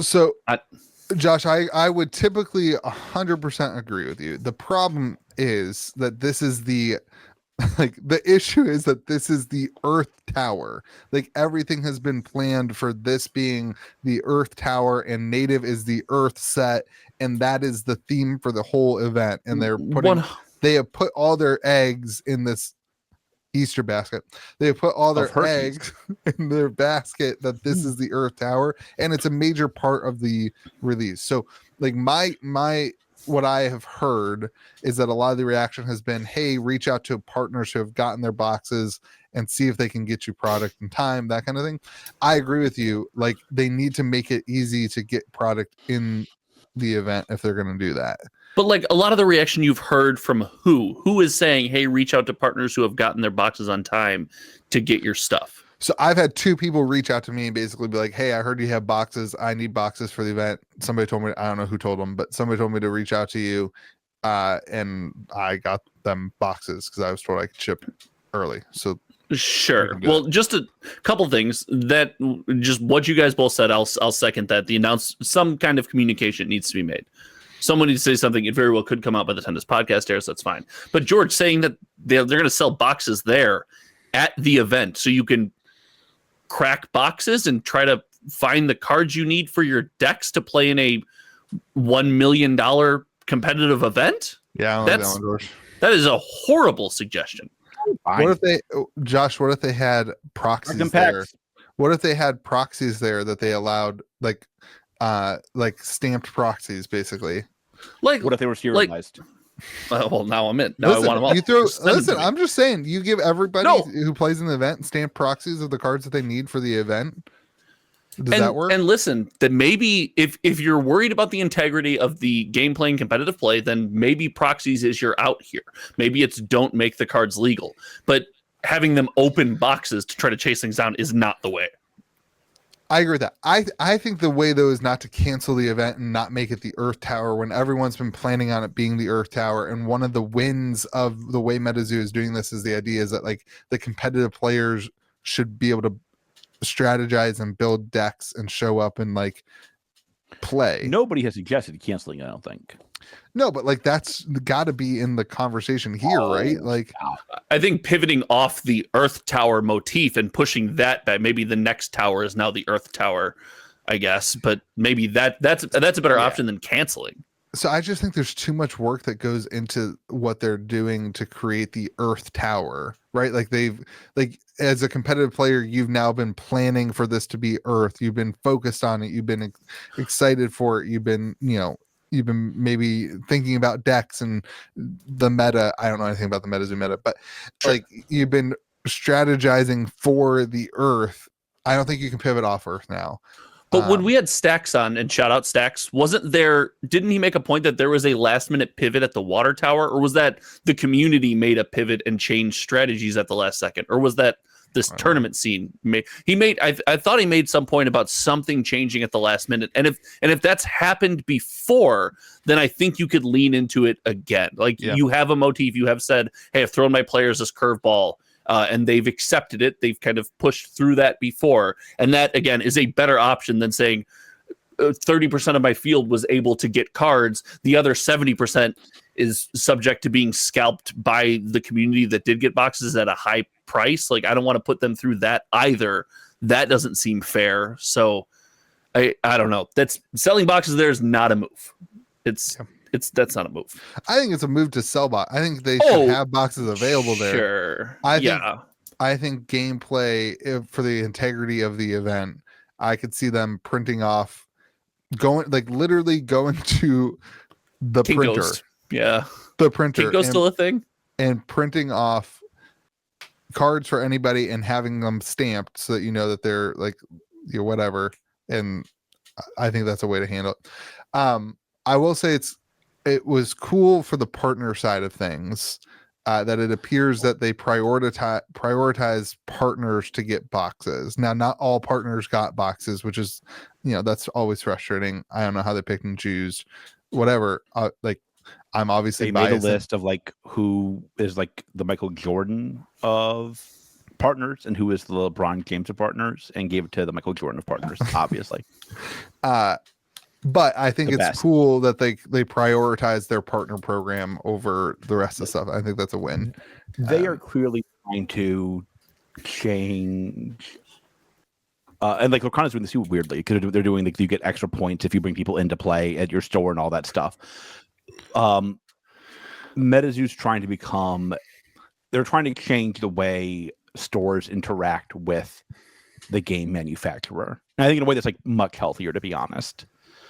So, Josh, I would typically 100% agree with you. The problem is that this is the issue is that this is the Earth Tower. Like everything has been planned for this being the Earth Tower, and native is the Earth set, and that is the theme for the whole event. And they have put all their eggs in this Easter basket. They have put all their eggs in their basket that this is the Earth Tower, and it's a major part of the release. So like my what I have heard is that a lot of the reaction has been, hey, reach out to partners who have gotten their boxes and see if they can get you product in time, that kind of thing. I agree with you. Like they need to make it easy to get product in the event if they're going to do that. But like a lot of the reaction you've heard from who is saying, hey, reach out to partners who have gotten their boxes on time to get your stuff. So I've had two people reach out to me and basically be like, hey, I heard you have boxes. I need boxes for the event. Somebody told me, I don't know who told them, but somebody told me to reach out to you. And I got them boxes because I was told I could ship early. So sure. Well, just a couple things that just what you guys both said. I'll second that. Some kind of communication needs to be made. someone needs to say something. It very well could come out by the time this podcast airs. So that's fine. But George saying that they're going to sell boxes there at the event, so you can crack boxes and try to find the cards you need for your decks to play in a $1 million competitive event. Yeah, I don't like that one, George. That is a horrible suggestion. What if they, Josh? What if they had proxies there? What if they had proxies there that they allowed, like stamped proxies, basically? Like, what if they were serialized? Well, now I'm in. Now Listen, I want them all. Listen, I'm just saying, you give everybody who plays in the event stamped proxies of the cards that they need for the event. Does that work? And listen, that maybe if you're worried about the integrity of the game playing competitive play, then maybe proxies is your out here. Maybe it's don't make the cards legal. But having them open boxes to try to chase things down is not the way. I agree with that. I think the way, though, is not to cancel the event and not make it the Earth Tower when everyone's been planning on it being the Earth Tower. And one of the wins of the way MetaZoo is doing this is the idea is that, like, the competitive players should be able to strategize and build decks and show up and, like, play. Nobody has suggested canceling it, I don't think. No, but, like, that's got to be in the conversation here, right? Like, I think pivoting off the Earth Tower motif and pushing that back, maybe the next tower is now the Earth Tower, I guess. But maybe that's a better option than canceling. So I just think there's too much work that goes into what they're doing to create the Earth Tower, right? Like, as a competitive player, you've now been planning for this to be Earth. You've been focused on it. You've been excited for it. You've been maybe thinking about decks and the meta. I don't know anything about the MetaZoo meta, but like, you've been strategizing for the Earth. I don't think you can pivot off Earth now. But when we had Stacks on, and shout out Stacks, didn't he make a point that there was a last minute pivot at the water tower, or was that the community made a pivot and changed strategies at the last second? Or was that this tournament scene I thought he made some point about something changing at the last minute. And if that's happened before, then I think you could lean into it again. Like, you have a motif, you have said, hey, I've thrown my players this curveball. And they've accepted it. They've kind of pushed through that before. And that, again, is a better option than saying 30% of my field was able to get cards. The other 70% is subject to being scalped by the community that did get boxes at a high price. Like, I don't want to put them through that either. That doesn't seem fair. So I don't know. That's selling boxes there is not a move. That's not a move. I think it's a move to sell box. I think they should have boxes available there. Sure. I think gameplay for the integrity of the event, I could see them printing off, literally going to the Kinko's. printer. Yeah. The printer. Kinko's still a thing? And printing off cards for anybody and having them stamped so that you know that they're like, whatever. And I think that's a way to handle it. I will say it was cool for the partner side of things, that it appears that they prioritize partners to get boxes. Now, not all partners got boxes, which is, that's always frustrating. I don't know how they picked and choose, whatever. I'm obviously they made a list of like who is like the Michael Jordan of partners and who is the LeBron James of partners, and gave it to the Michael Jordan of partners, obviously. But I think it's cool that they prioritize their partner program over the rest of the stuff. I think that's a win. They are clearly trying to change. And like Lorcana's doing this too weirdly, because they're doing like, you get extra points if you bring people into play at your store and all that stuff. MetaZoo's trying to they're trying to change the way stores interact with the game manufacturer. And I think in a way that's like much healthier, to be honest.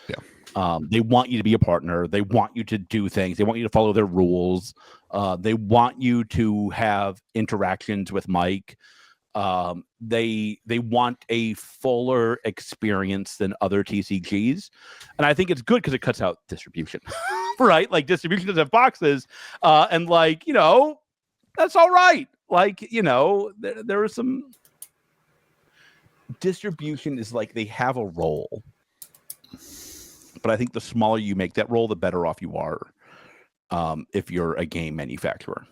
Yeah. They want you to be a partner. They want you to do things. They want you to follow their rules. They want you to have interactions with Mike. They want a fuller experience than other TCGs. And I think it's good because it cuts out distribution, right? Like, distribution doesn't have boxes. And like, that's all right. Like, there are some distribution is like, they have a role. But I think the smaller you make that role, the better off you are, if you're a game manufacturer.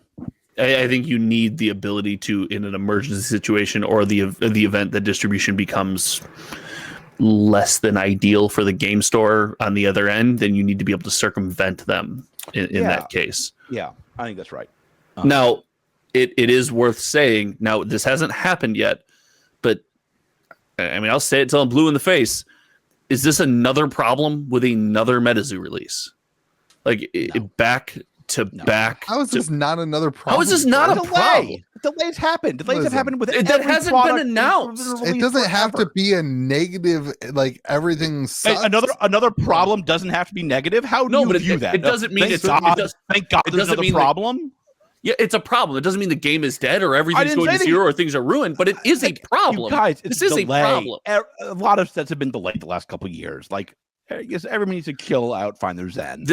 I think you need the ability to, in an emergency situation or the event that distribution becomes less than ideal for the game store on the other end, then you need to be able to circumvent them in that case. Yeah, I think that's right. Now, it is worth saying, now this hasn't happened yet, but I mean, I'll say it till I'm blue in the face. Is this another problem with another MetaZoo release? Like back to back. How is this not another problem? How is this not a problem? Delays happen. Delays have happened with that hasn't been announced. It doesn't have to be a negative, like everything sucks. Another problem doesn't have to be negative. How do you view that? It doesn't mean it's thank God there's another problem. Yeah, it's a problem. It doesn't mean the game is dead or everything's going to zero or things are ruined, but it is a problem. Guys, this is a problem. A lot of sets have been delayed the last couple of years. Like, I guess everyone needs to chill out, find their zen.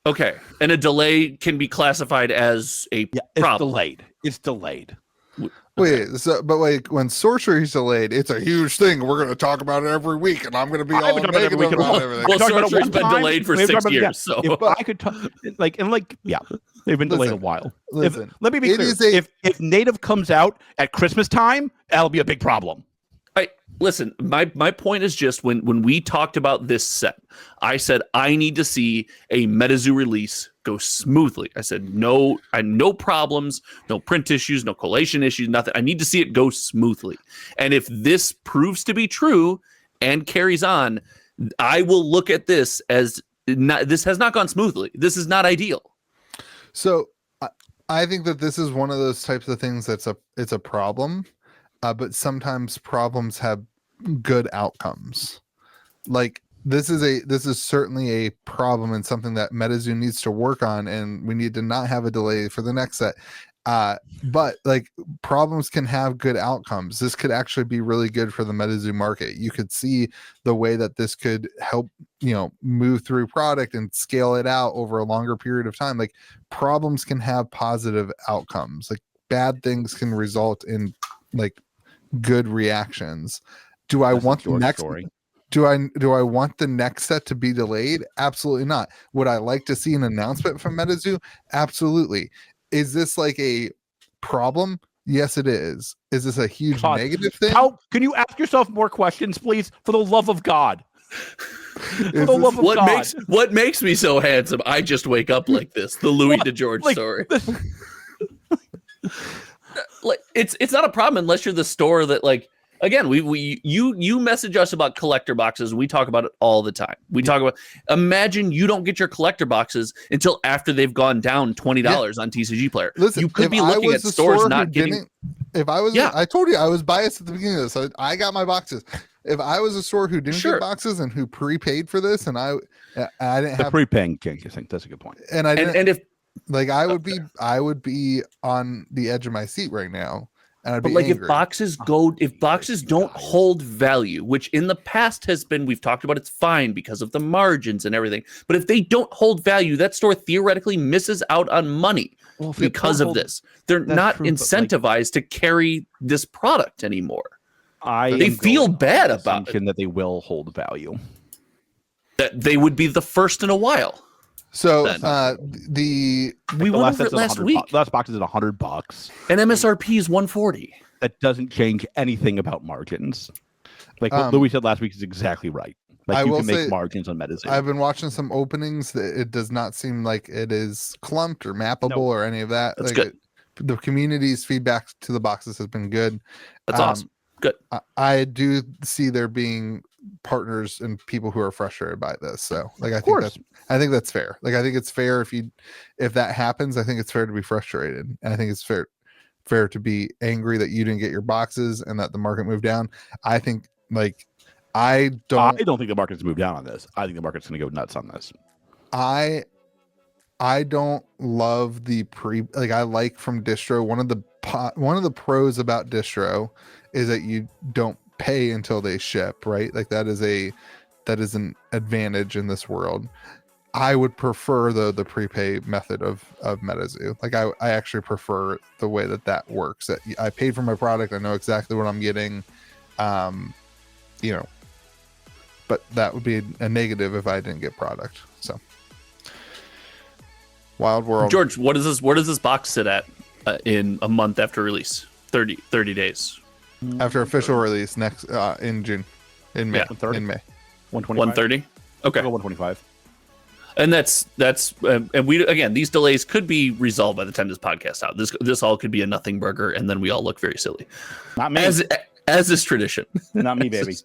Okay, and a delay can be classified as a problem. It's delayed. Wait, when sorcery's delayed, it's a huge thing. We're going to talk about it every week, and I'm going to be all negative about everything. Well, sorcery's been delayed for 6 years, so if I could talk, they've been delayed a while. Listen, let me be clear. If native comes out at Christmas time, that'll be a big problem. Listen, my point is just when we talked about this set, I said I need to see a MetaZoo release go smoothly. I said no problems, no print issues, no collation issues, nothing. I need to see it go smoothly. And if this proves to be true and carries on, I will look at this as this has not gone smoothly. This is not ideal. So I think that this is one of those types of things it's a problem. But sometimes problems have good outcomes. Like this is certainly a problem and something that MetaZoo needs to work on, and we need to not have a delay for the next set. But like problems can have good outcomes. This could actually be really good for the MetaZoo market. You could see the way that this could help, move through product and scale it out over a longer period of time. Like problems can have positive outcomes. Like bad things can result in like good reactions. Do I want the next story? Do I want the next set to be delayed? Absolutely not. Would I like to see an announcement from MetaZoo? Absolutely. Is this like a problem? Yes, it is. Is this a huge negative thing? Can you ask yourself more questions, please? For the love of God. What makes me so handsome? I just wake up like this. The Louis DeGeorge story. Like it's not a problem unless you're the store that, like, again, you message us about collector boxes and we talk about it all the time. We talk about, imagine you don't get your collector boxes until after they've gone down $20 on TCG Player. Listen, you could be looking at stores not getting. I told you I was biased at the beginning of this. I got my boxes. If I was a store who didn't get boxes and who prepaid for this, and I didn't have prepaying, I think that's a good point. And I didn't, and if like I would be on the edge of my seat right now. And I'd be angry. If boxes don't hold value, which in the past has been, we've talked about, it's fine because of the margins and everything. But if they don't hold value, that store theoretically misses out on money because of this. They're not incentivized to carry this product anymore. They feel bad about it. That they will hold value. That they would be the first in a while. So we went over it last week. Last box is at $100, and MSRP is $140. That doesn't change anything about margins. Like what Louis said last week is exactly right. Like you can make margins on MetaZoo. I've been watching some openings. That it does not seem like it is clumped or mappable or any of that. That's good. The community's feedback to the boxes has been good. That's awesome. Good. I do see there being partners and people who are frustrated by this. So like I think that's fair. Like I think it's fair if that happens, I think it's fair to be frustrated. And I think it's fair to be angry that you didn't get your boxes and that the market moved down. I think like I don't think the market's moved down on this. I think the market's going to go nuts on this. I don't love the I like from distro, one of the pros about distro is that you don't pay until they ship, right? Like that is an advantage in this world. I would prefer the prepay method of MetaZoo. Like I actually prefer the way that works. That I paid for my product, I know exactly what I'm getting. But that would be a negative if I didn't get product. So Wild World. George, what does this box sit at in a month after release? 30 days. After official release next in June. In May. Yeah. 130? In May. 125. 130. Okay. I'll go 125. And that's and we again, these delays could be resolved by the time this podcast out. This all could be a nothing burger, and then we all look very silly, Not me. as is tradition. Not me, baby.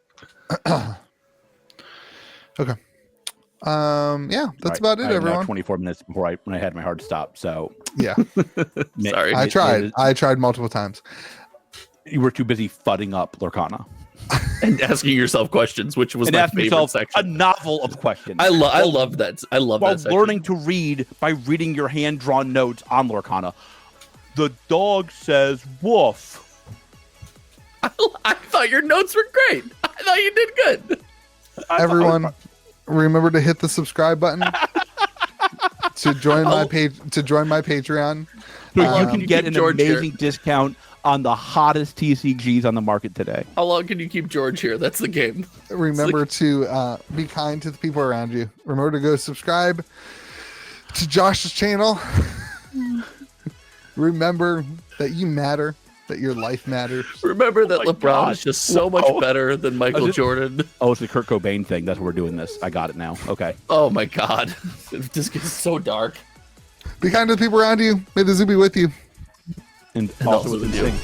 Okay. Yeah, that's about it, I have now everyone. 24 minutes before when I had my hard stop. So Yeah, Sorry. I tried. I tried multiple times. You were too busy fudding up Lorcana And asking yourself questions, which was and my asking favorite yourself a section. novel of questions. I love that. I love while that section. learning to read by reading your hand drawn notes on Lorcana. The dog says woof. I thought your notes were great. I thought you did good. Everyone, remember to hit the subscribe button to join my page. To join my Patreon. So you Um, can get keep an George here. amazing discount on the hottest TCGs on the market today. How long can you keep George here? That's the game. Remember to be kind to the people around you. Remember to go subscribe to Josh's channel. Remember that you matter, that your life matters. Remember that my LeBron God. is just so much Whoa. better than Michael Jordan. Oh, it's the Kurt Cobain thing. That's what we're doing this. I got it now. Okay. Oh my God. This gets so dark. Be kind to the people around you. May the zoo be with you. And And also also with with you. sync.